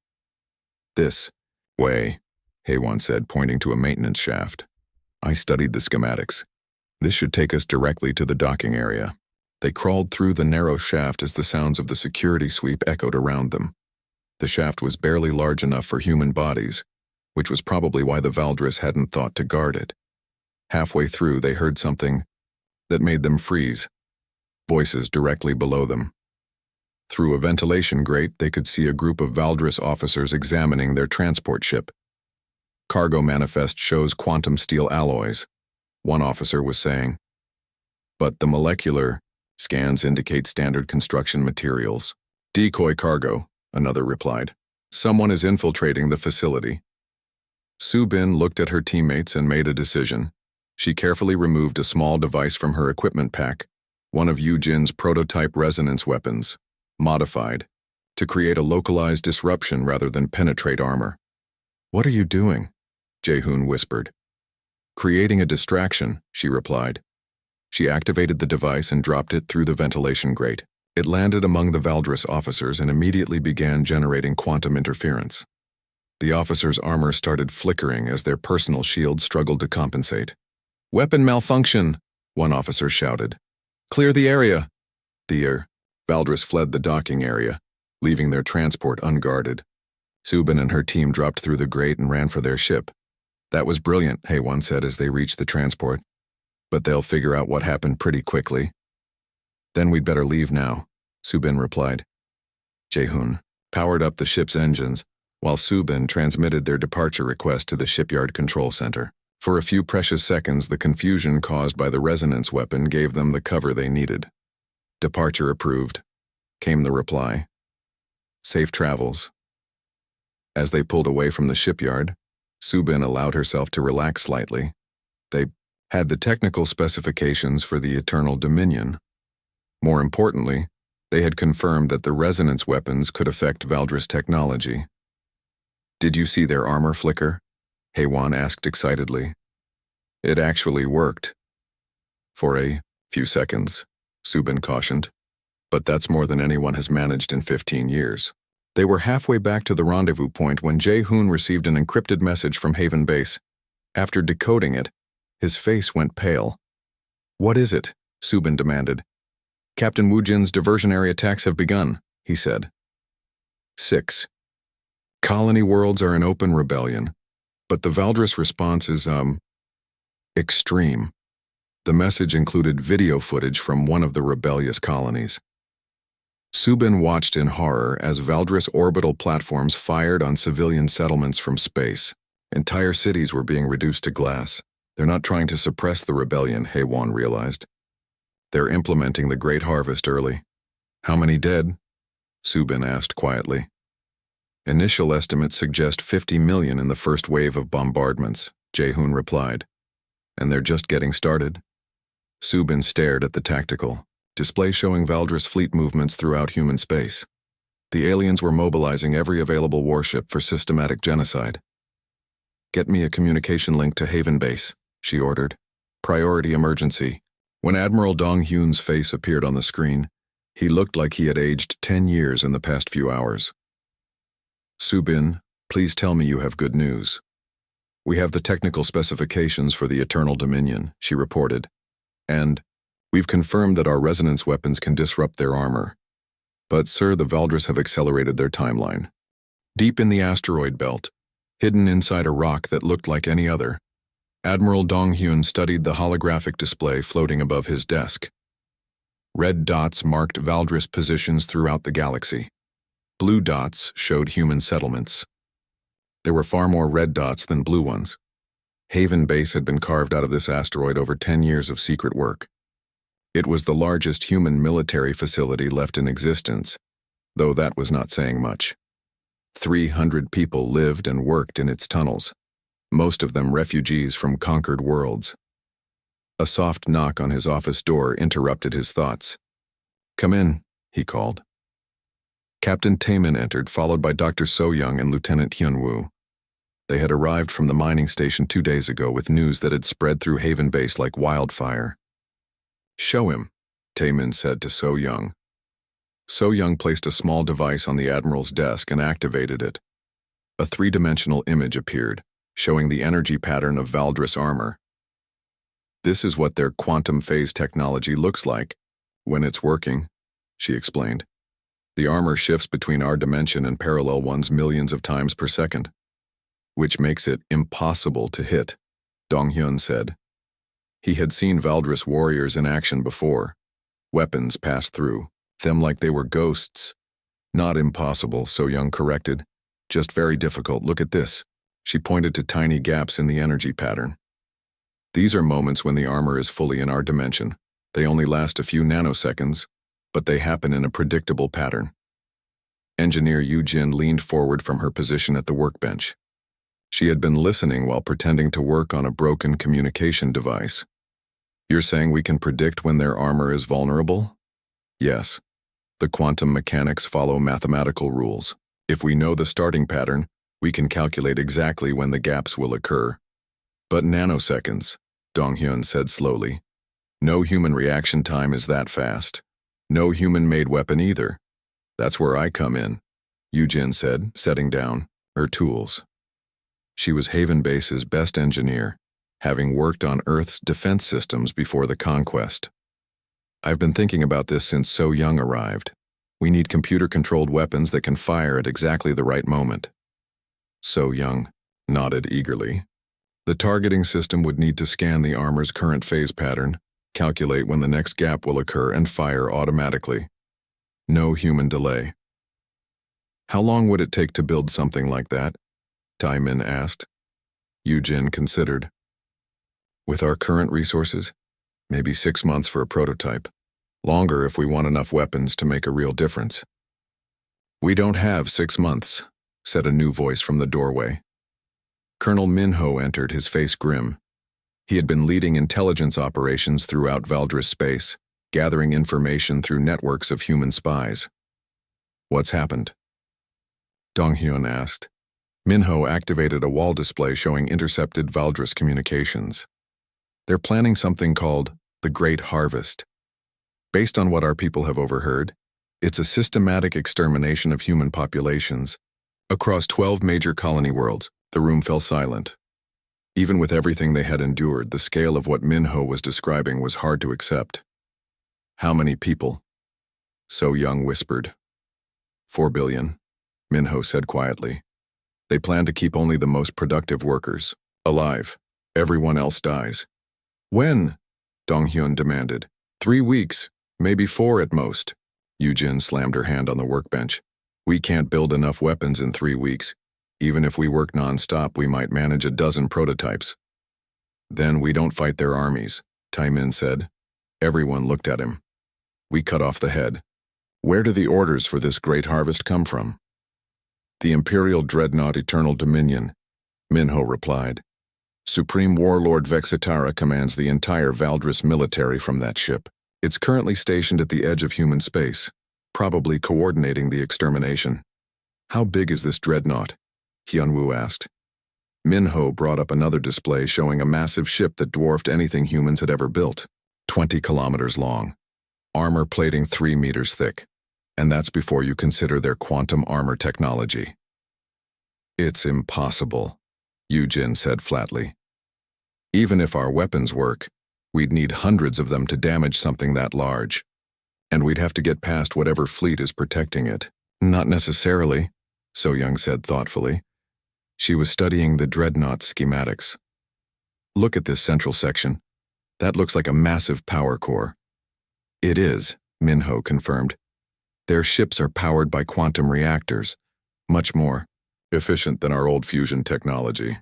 This way, Haiwan said, pointing to a maintenance shaft. I studied the schematics. This should take us directly to the docking area. They crawled through the narrow shaft as the sounds of the security sweep echoed around them. The shaft was barely large enough for human bodies, which was probably why the Valdris hadn't thought to guard it. Halfway through, they heard something that made them freeze. Voices directly below them. Through a ventilation grate, they could see a group of Valdris officers examining their transport ship. Cargo manifest shows quantum steel alloys, one officer was saying. But the molecular scans indicate standard construction materials. Decoy cargo, another replied. Someone is infiltrating the facility. Subin looked at her teammates and made a decision. She carefully removed a small device from her equipment pack, one of Yujin's prototype resonance weapons, modified, to create a localized disruption rather than penetrate armor. What are you doing? Jae-hoon whispered. Creating a distraction, she replied. She activated the device and dropped it through the ventilation grate. It landed among the Valdris officers and immediately began generating quantum interference. The officers' armor started flickering as their personal shields struggled to compensate. Weapon malfunction, one officer shouted. Clear the area. The Valdris fled the docking area, leaving their transport unguarded. Subin and her team dropped through the grate and ran for their ship. That was brilliant, Haiwan said as they reached the transport. But they'll figure out what happened pretty quickly. Then we'd better leave now, Subin replied. Jae-hoon powered up the ship's engines, while Subin transmitted their departure request to the shipyard control center. For a few precious seconds, the confusion caused by the resonance weapon gave them the cover they needed. Departure approved, came the reply. Safe travels. As they pulled away from the shipyard, Subin allowed herself to relax slightly. They had the technical specifications for the Eternal Dominion. More importantly, they had confirmed that the resonance weapons could affect Valdris technology. "Did you see their armor flicker?" Haywan asked excitedly. "It actually worked." "For a few seconds," Subin cautioned. "But that's more than anyone has managed in 15 years. They were halfway back to the rendezvous point when Jae-hoon received an encrypted message from Haven Base. After decoding it, his face went pale. "What is it?" Subin demanded. "Captain Woojin's diversionary attacks have begun," he said. 6. Colony worlds are in open rebellion, but the Valdris response is, extreme. The message included video footage from one of the rebellious colonies. Subin watched in horror as Valdris orbital platforms fired on civilian settlements from space. Entire cities were being reduced to glass. They're not trying to suppress the rebellion, Haywan realized. They're implementing the Great Harvest early. "How many dead?" Subin asked quietly. "Initial estimates suggest 50 million in the first wave of bombardments," Jae-hoon replied. "And they're just getting started." Subin stared at the tactical display showing Valdris fleet movements throughout human space. The aliens were mobilizing every available warship for systematic genocide. "Get me a communication link to Haven Base," she ordered. "Priority emergency." When Admiral Dong-hyun's face appeared on the screen, he looked like he had aged 10 years in the past few hours. "Subin, please tell me you have good news." "We have the technical specifications for the Eternal Dominion," she reported. "And we've confirmed that our resonance weapons can disrupt their armor. But, sir, the Valdris have accelerated their timeline." Deep in the asteroid belt, hidden inside a rock that looked like any other, Admiral Dong-hyun studied the holographic display floating above his desk. Red dots marked Valdris positions throughout the galaxy. Blue dots showed human settlements. There were far more red dots than blue ones. Haven Base had been carved out of this asteroid over 10 years of secret work. It was the largest human military facility left in existence, though that was not saying much. 300 people lived and worked in its tunnels, most of them refugees from conquered worlds. A soft knock on his office door interrupted his thoughts. "Come in," he called. Captain Taemin entered, followed by Dr. So-young and Lieutenant Hyun-woo. They had arrived from the mining station 2 days ago with news that had spread through Haven Base like wildfire. "Show him," Taemin said to So-young. So-young placed a small device on the Admiral's desk and activated it. A three-dimensional image appeared, showing the energy pattern of Valdris armor. "This is what their quantum phase technology looks like when it's working," she explained. "The armor shifts between our dimension and parallel ones millions of times per second, which makes it impossible to hit," Dong-hyun said. He had seen Valdris warriors in action before. Weapons passed through them like they were ghosts. "Not impossible," So-young corrected. "Just very difficult. Look at this." She pointed to tiny gaps in the energy pattern. "These are moments when the armor is fully in our dimension. They only last a few nanoseconds, but they happen in a predictable pattern." Engineer Yoo-jin leaned forward from her position at the workbench. She had been listening while pretending to work on a broken communication device. "You're saying we can predict when their armor is vulnerable?" "Yes. The quantum mechanics follow mathematical rules. If we know the starting pattern, we can calculate exactly when the gaps will occur." "But nanoseconds," Dong-hyun said slowly. "No human reaction time is that fast. No human-made weapon either." "That's where I come in," Yoo-jin said, setting down her tools. She was Haven Base's best engineer, having worked on Earth's defense systems before the conquest. "I've been thinking about this since So-young arrived. We need computer-controlled weapons that can fire at exactly the right moment." So-young nodded eagerly. "The targeting system would need to scan the armor's current phase pattern, calculate when the next gap will occur, and fire automatically. No human delay." "How long would it take to build something like that?" Taemin asked. Yoo-jin considered. "With our current resources, maybe 6 months for a prototype. Longer if we want enough weapons to make a real difference." "We don't have 6 months," said a new voice from the doorway. Colonel Minho entered, his face grim. He had been leading intelligence operations throughout Valdris space, gathering information through networks of human spies. What's happened? Donghyun asked. Minho activated a wall display showing intercepted Valdris communications. They're planning something called the Great Harvest. Based on what our people have overheard, it's a systematic extermination of human populations. Across 12 major colony worlds, the room fell silent. Even with everything they had endured, the scale of what Minho was describing was hard to accept. How many people? So Young whispered. 4 billion, Minho said quietly. They plan to keep only the most productive workers alive. Everyone else dies. When? Donghyun demanded. 3 weeks, maybe 4 at most. Yujin slammed her hand on the workbench. We can't build enough weapons in 3 weeks. Even if we work non-stop, we might manage a dozen prototypes. Then we don't fight their armies, Taimin said. Everyone looked at him. We cut off the head. Where do the orders for this great harvest come from? The Imperial Dreadnought Eternal Dominion, Minho replied. Supreme Warlord Vexitara commands the entire Valdris military from that ship. It's currently stationed at the edge of human space, probably coordinating the extermination. How big is this dreadnought? Hyunwoo asked. Minho brought up another display showing a massive ship that dwarfed anything humans had ever built. 20 kilometers long. Armor plating 3 meters thick. And that's before you consider their quantum armor technology. It's impossible, Yujin said flatly. Even if our weapons work, we'd need hundreds of them to damage something that large. And we'd have to get past whatever fleet is protecting it. Not necessarily, So Young said thoughtfully. She was studying the dreadnought schematics. Look at this central section. That looks like a massive power core. It is, Minho confirmed. Their ships are powered by quantum reactors, much more efficient than our old fusion technology.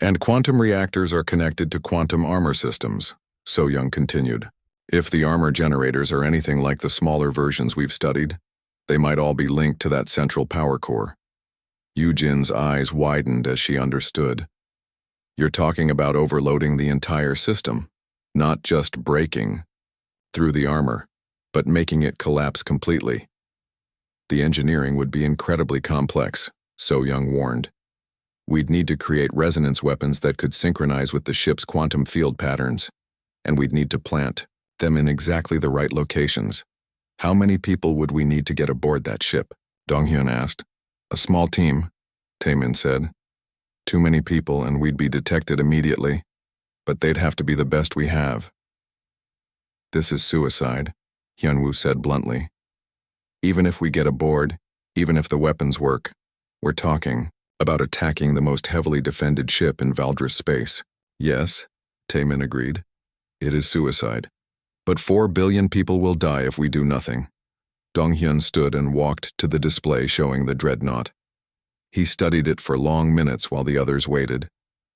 And quantum reactors are connected to quantum armor systems, So Young continued. If the armor generators are anything like the smaller versions we've studied, they might all be linked to that central power core. Yujin's eyes widened as she understood. You're talking about overloading the entire system, not just breaking through the armor, but making it collapse completely. The engineering would be incredibly complex, So Young warned. We'd need to create resonance weapons that could synchronize with the ship's quantum field patterns, and we'd need to plant them in exactly the right locations. How many people would we need to get aboard that ship? Donghyun asked. A small team, Taemin said. Too many people and we'd be detected immediately, but they'd have to be the best we have. This is suicide, Hyunwoo said bluntly. Even if we get aboard, even if the weapons work, we're talking about attacking the most heavily defended ship in Valdris space. Yes, Taemin agreed. It is suicide. But 4 billion people will die if we do nothing. Donghyun stood and walked to the display showing the dreadnought. He studied it for long minutes while the others waited.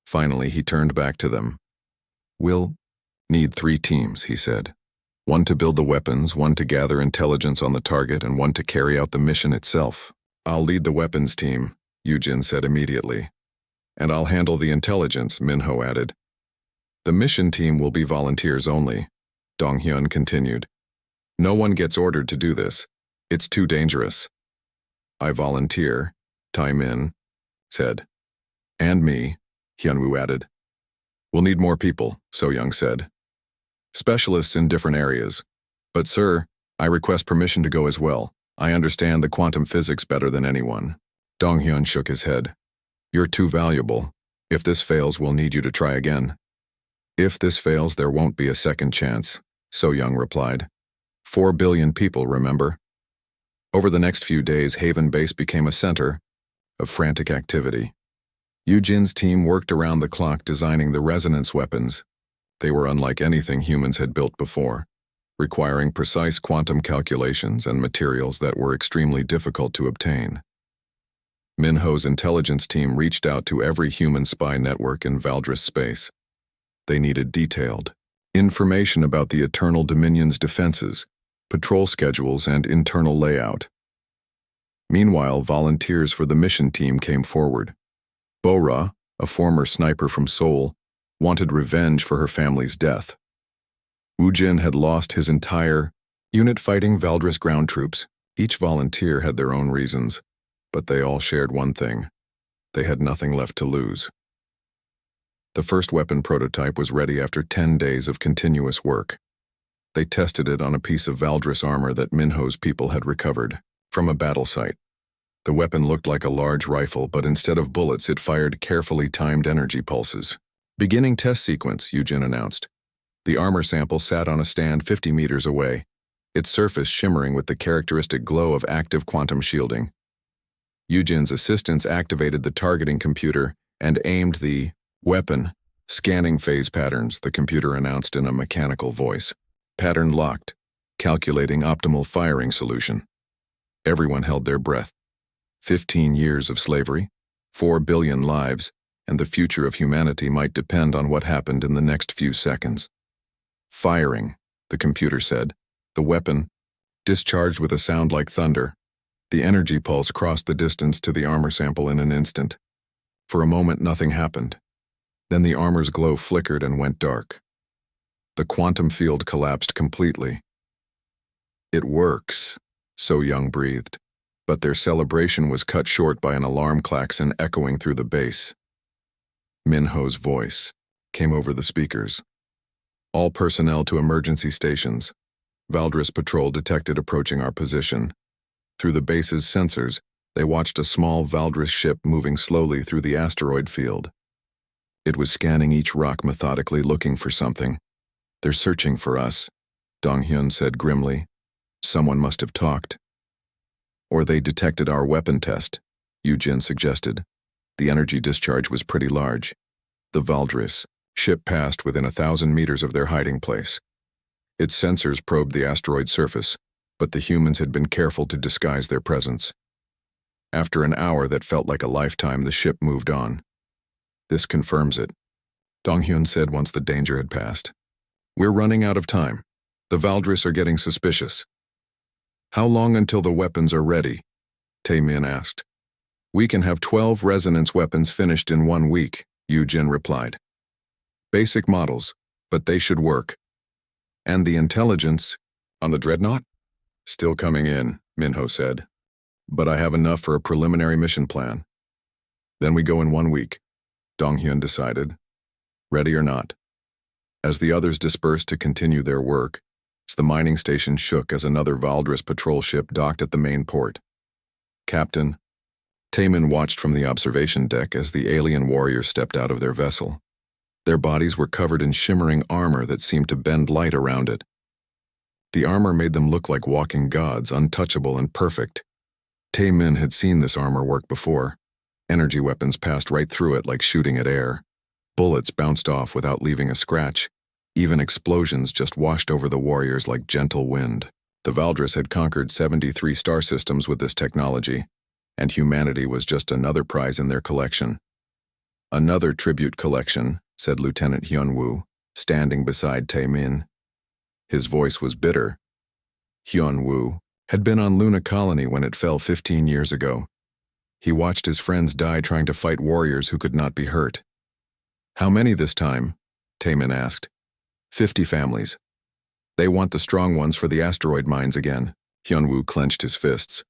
Finally, he turned back to them. We'll need 3 teams, he said. 1 to build the weapons, 1 to gather intelligence on the target, and 1 to carry out the mission itself. I'll lead the weapons team, Yujin said immediately. And I'll handle the intelligence, Minho added. The mission team will be volunteers only, Donghyun continued. No one gets ordered to do this. It's too dangerous. I volunteer, Taemin said. And me, Hyunwoo added. We'll need more people, So Young said. Specialists in different areas. But sir, I request permission to go as well. I understand the quantum physics better than anyone. Donghyun shook his head. You're too valuable. If this fails, we'll need you to try again. If this fails, there won't be a second chance, So Young replied. 4 billion people, remember? Over the next few days, Haven Base became a center of frantic activity. Yujin's team worked around the clock designing the resonance weapons. They were unlike anything humans had built before, requiring precise quantum calculations and materials that were extremely difficult to obtain. Minho's intelligence team reached out to every human spy network in Valdris space. They needed detailed information about the Eternal Dominion's defenses, patrol schedules, and internal layout. Meanwhile, volunteers for the mission team came forward. Bora, a former sniper from Seoul, wanted revenge for her family's death. Woo-jin had lost his entire unit fighting Valdris ground troops. Each volunteer had their own reasons, but they all shared one thing. They had nothing left to lose. The first weapon prototype was ready after 10 days of continuous work. They tested it on a piece of Valdris armor that Minho's people had recovered from a battle site. The weapon looked like a large rifle, but instead of bullets, it fired carefully timed energy pulses. Beginning test sequence, Woo-jin announced. The armor sample sat on a stand 50 meters away, its surface shimmering with the characteristic glow of active quantum shielding. Woo-jin's assistants activated the targeting computer and aimed the weapon. Scanning phase patterns, the computer announced in a mechanical voice. Pattern locked, calculating optimal firing solution. Everyone held their breath. 15 years of slavery, 4 billion lives, and the future of humanity might depend on what happened in the next few seconds. Firing, the computer said. The weapon, discharged with a sound like thunder. The energy pulse crossed the distance to the armor sample in an instant. For a moment, nothing happened. Then the armor's glow flickered and went dark. The quantum field collapsed completely. It works, So Young breathed. But their celebration was cut short by an alarm klaxon echoing through the base. Minho's voice came over the speakers. All personnel to emergency stations. Valdris patrol detected approaching our position. Through the base's sensors, they watched a small Valdris ship moving slowly through the asteroid field. It was scanning each rock methodically, looking for something. "They're searching for us," Dong-hyun said grimly. "Someone must have talked." "Or they detected our weapon test," Woo-jin suggested. The energy discharge was pretty large. The Valdris ship passed within 1,000 meters of their hiding place. Its sensors probed the asteroid surface, but the humans had been careful to disguise their presence. After an hour that felt like a lifetime, the ship moved on. "This confirms it," Dong-hyun said once the danger had passed. "We're running out of time. The Valdris are getting suspicious." "How long until the weapons are ready?" Tae-min asked. "We can have 12 resonance weapons finished in 1 week," Woo-jin replied. "Basic models, but they should work." "And the intelligence on the dreadnought?" "Still coming in," Minho said. "But I have enough for a preliminary mission plan." "Then we go in 1 week," Dong-hyun decided. "Ready or not." As the others dispersed to continue their work, the mining station shook as another Valdris patrol ship docked at the main port. "Captain." Tae-min watched from the observation deck as the alien warriors stepped out of their vessel. Their bodies were covered in shimmering armor that seemed to bend light around it. The armor made them look like walking gods, untouchable and perfect. Tae-min had seen this armor work before. Energy weapons passed right through it like shooting at air. Bullets bounced off without leaving a scratch. Even explosions just washed over the warriors like gentle wind. The Valdris had conquered 73 star systems with this technology, and humanity was just another prize in their collection. "Another tribute collection," said Lieutenant Hyun-woo, standing beside Tae-min. His voice was bitter. Hyun-woo had been on Luna Colony when it fell 15 years ago. He watched his friends die trying to fight warriors who could not be hurt. "How many this time?" Tae-min asked. 50 families. They want the strong ones for the asteroid mines again." Hyun-woo clenched his fists.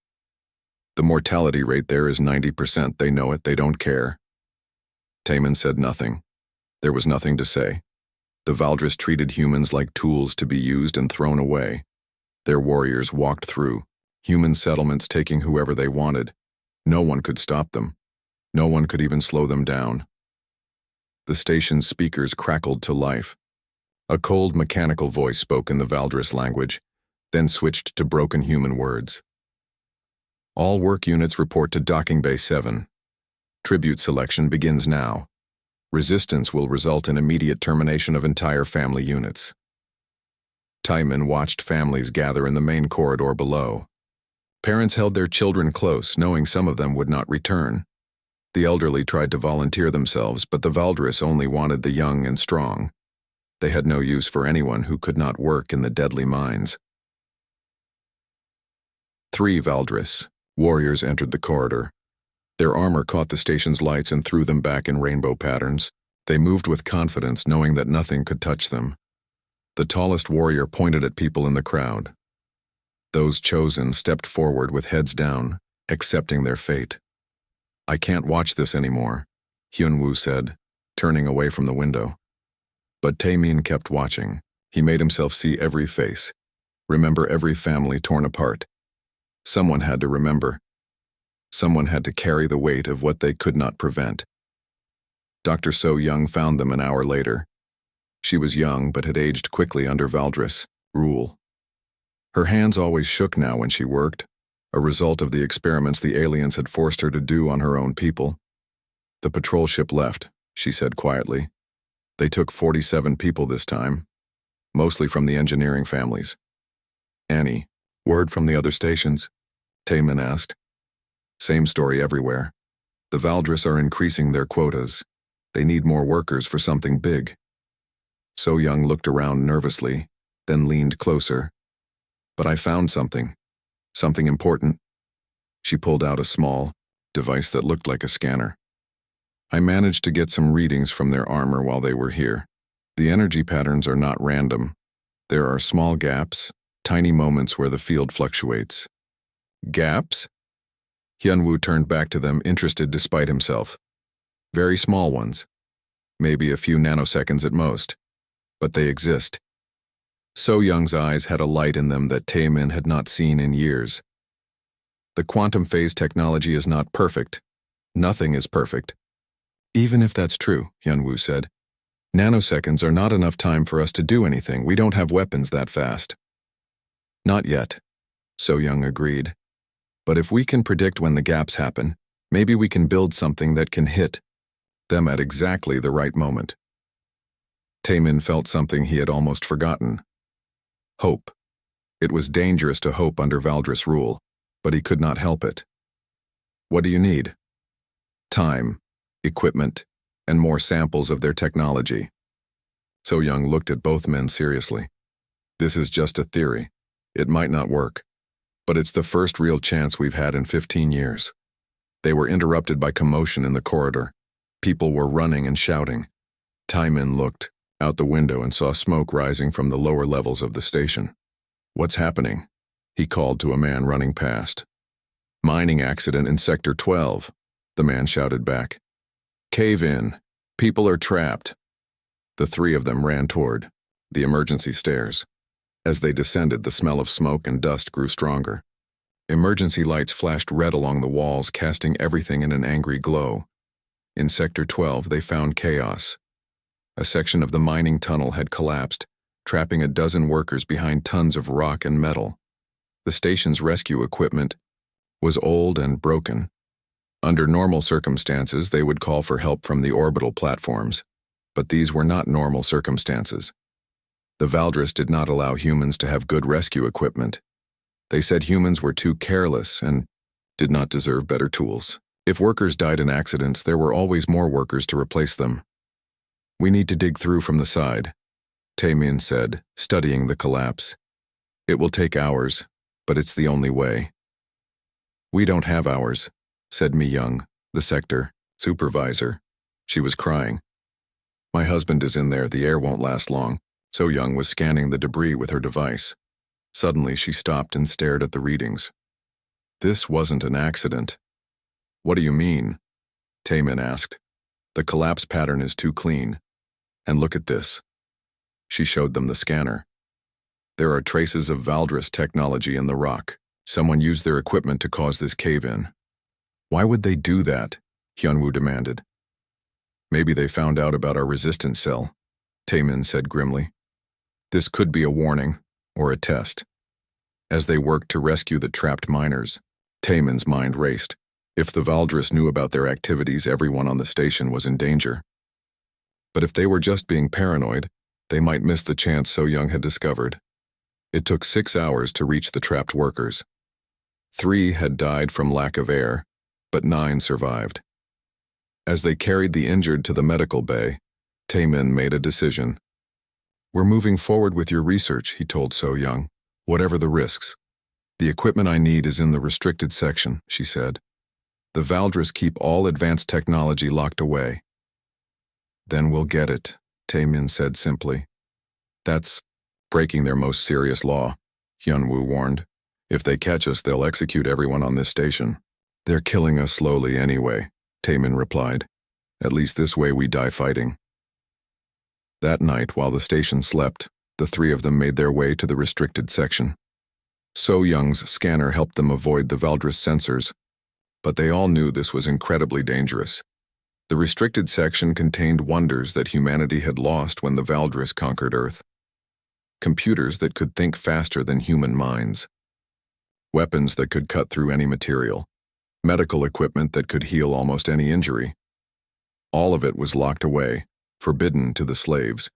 "The mortality rate there is 90%. They know it. They don't care." Tae-min said nothing. There was nothing to say. The Valdris treated humans like tools to be used and thrown away. Their warriors walked through, human settlements taking whoever they wanted. No one could stop them. No one could even slow them down. The station's speakers crackled to life. A cold mechanical voice spoke in the Valdris language, then switched to broken human words. "All work units report to Docking Bay 7. Tribute selection begins now. Resistance will result in immediate termination of entire family units." Tae-min watched families gather in the main corridor below. Parents held their children close, knowing some of them would not return. The elderly tried to volunteer themselves, but the Valdris only wanted the young and strong. They had no use for anyone who could not work in the deadly mines. 3 Valdris warriors entered the corridor. Their armor caught the station's lights and threw them back in rainbow patterns. They moved with confidence, knowing that nothing could touch them. The tallest warrior pointed at people in the crowd. Those chosen stepped forward with heads down, accepting their fate. "I can't watch this anymore," Hyunwoo said, turning away from the window. But Taemin kept watching. He made himself see every face, remember every family torn apart. Someone had to remember. Someone had to carry the weight of what they could not prevent. Dr. So Young found them an hour later. She was young but had aged quickly under Valdris' rule. Her hands always shook now when she worked, a result of the experiments the aliens had forced her to do on her own people. "The patrol ship left," she said quietly. "They took 47 people this time, mostly from the engineering families." "Annie, word from the other stations?" Taemin asked. "Same story everywhere. The Valdris are increasing their quotas. They need more workers for something big." So Young looked around nervously, then leaned closer. "But I found something. Something important." She pulled out a small device that looked like a scanner. "I managed to get some readings from their armor while they were here. The energy patterns are not random. There are small gaps, tiny moments where the field fluctuates." "Gaps?" Hyunwoo turned back to them, interested despite himself. "Very small ones. Maybe a few nanoseconds at most. But they exist." So Young's eyes had a light in them that Taemin had not seen in years. "The quantum phase technology is not perfect. Nothing is perfect." "Even if that's true," Hyunwoo said, "nanoseconds are not enough time for us to do anything. We don't have weapons that fast." "Not yet," So Young agreed. "But if we can predict when the gaps happen, maybe we can build something that can hit them at exactly the right moment." Taemin felt something he had almost forgotten. Hope. It was dangerous to hope under Valdris' rule, but he could not help it. "What do you need?" "Time, equipment, and more samples of their technology." So Young looked at both men seriously. "This is just a theory. It might not work. But it's the first real chance we've had in 15 years. They were interrupted by commotion in the corridor. People were running and shouting. Taemin looked out the window and saw smoke rising from the lower levels of the station. "What's happening?" he called to a man running past. "Mining accident in Sector 12, the man shouted back. "Cave in. People are trapped." The three of them ran toward the emergency stairs. As they descended, the smell of smoke and dust grew stronger. Emergency lights flashed red along the walls, casting everything in an angry glow. In Sector 12, they found chaos. A section of the mining tunnel had collapsed, trapping a dozen workers behind tons of rock and metal. The station's rescue equipment was old and broken. Under normal circumstances, they would call for help from the orbital platforms, but these were not normal circumstances. The Valdris did not allow humans to have good rescue equipment. They said humans were too careless and did not deserve better tools. If workers died in accidents, there were always more workers to replace them. "We need to dig through from the side," Taemin said, studying the collapse. "It will take hours, but it's the only way." "We don't have hours," said Mi Young, the sector supervisor. She was crying. "My husband is in there. The air won't last long." So Young was scanning the debris with her device. Suddenly, she stopped and stared at the readings. "This wasn't an accident." "What do you mean?" Taemin asked. "The collapse pattern is too clean. And look at this." She showed them the scanner. "There are traces of Valdris technology in the rock. Someone used their equipment to cause this cave-in." "Why would they do that?" Hyunwoo demanded. "Maybe they found out about our resistance cell," Taemin said grimly. "This could be a warning, or a test." As they worked to rescue the trapped miners, Taemin's mind raced. If the Valdris knew about their activities, everyone on the station was in danger. But if they were just being paranoid, they might miss the chance So Young had discovered. It took 6 hours to reach the trapped workers. 3 had died from lack of air, but 9 survived. As they carried the injured to the medical bay, Taemin made a decision. "We're moving forward with your research," he told So Young, "whatever the risks. The equipment I need is in the restricted section," she said. "The Valdris keep all advanced technology locked away." Then we'll get it, Taemin said simply. That's breaking their most serious law, Hyunwoo warned. If they catch us, they'll execute everyone on this station. They're killing us slowly anyway, Taemin replied. At least this way we die fighting. That night, while the station slept, the three of them made their way to the restricted section. So Young's scanner helped them avoid the Valdris sensors, but they all knew this was incredibly dangerous. The restricted section contained wonders that humanity had lost when the Valdris conquered Earth. Computers that could think faster than human minds. Weapons that could cut through any material. Medical equipment that could heal almost any injury. All of it was locked away, forbidden to the slaves.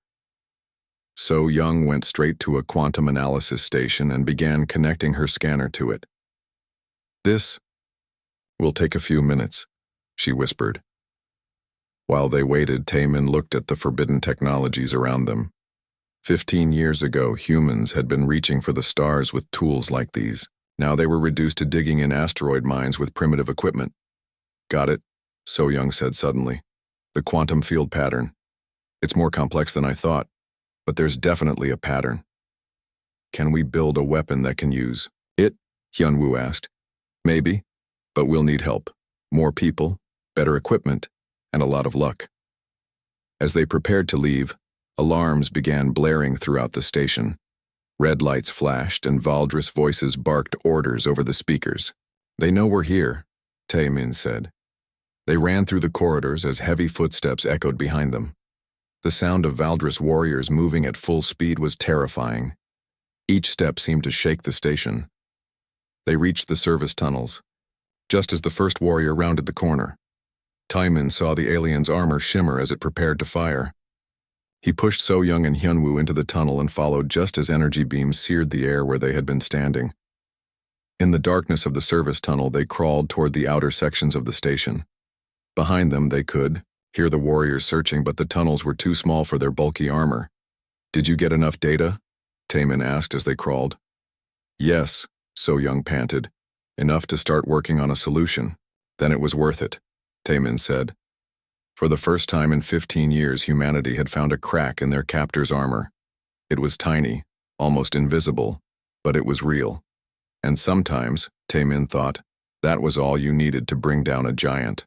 So Young went straight to a quantum analysis station and began connecting her scanner to it. This will take a few minutes, she whispered. While they waited, Taemin looked at the forbidden technologies around them. 15 years ago, humans had been reaching for the stars with tools like these. Now they were reduced to digging in asteroid mines with primitive equipment. Got it, So Young said suddenly. The quantum field pattern. It's more complex than I thought, but there's definitely a pattern. Can we build a weapon that can use it? Hyunwoo asked. Maybe, but we'll need help. More people, better equipment, and a lot of luck. As they prepared to leave, alarms began blaring throughout the station. Red lights flashed and Valdris voices barked orders over the speakers. They know we're here, Taemin said. They ran through the corridors as heavy footsteps echoed behind them. The sound of Valdris warriors moving at full speed was terrifying. Each step seemed to shake the station. They reached the service tunnels. Just as the first warrior rounded the corner, Taemin saw the alien's armor shimmer as it prepared to fire. He pushed So Young and Hyunwoo into the tunnel and followed just as energy beams seared the air where they had been standing. In the darkness of the service tunnel, they crawled toward the outer sections of the station. Behind them, they could hear the warriors searching, but the tunnels were too small for their bulky armor. Did you get enough data? Taemin asked as they crawled. Yes, So Young panted. Enough to start working on a solution. Then it was worth it, Taemin said. For the first time in 15 years, humanity had found a crack in their captor's armor. It was tiny, almost invisible, but it was real. And sometimes, Taemin thought, that was all you needed to bring down a giant.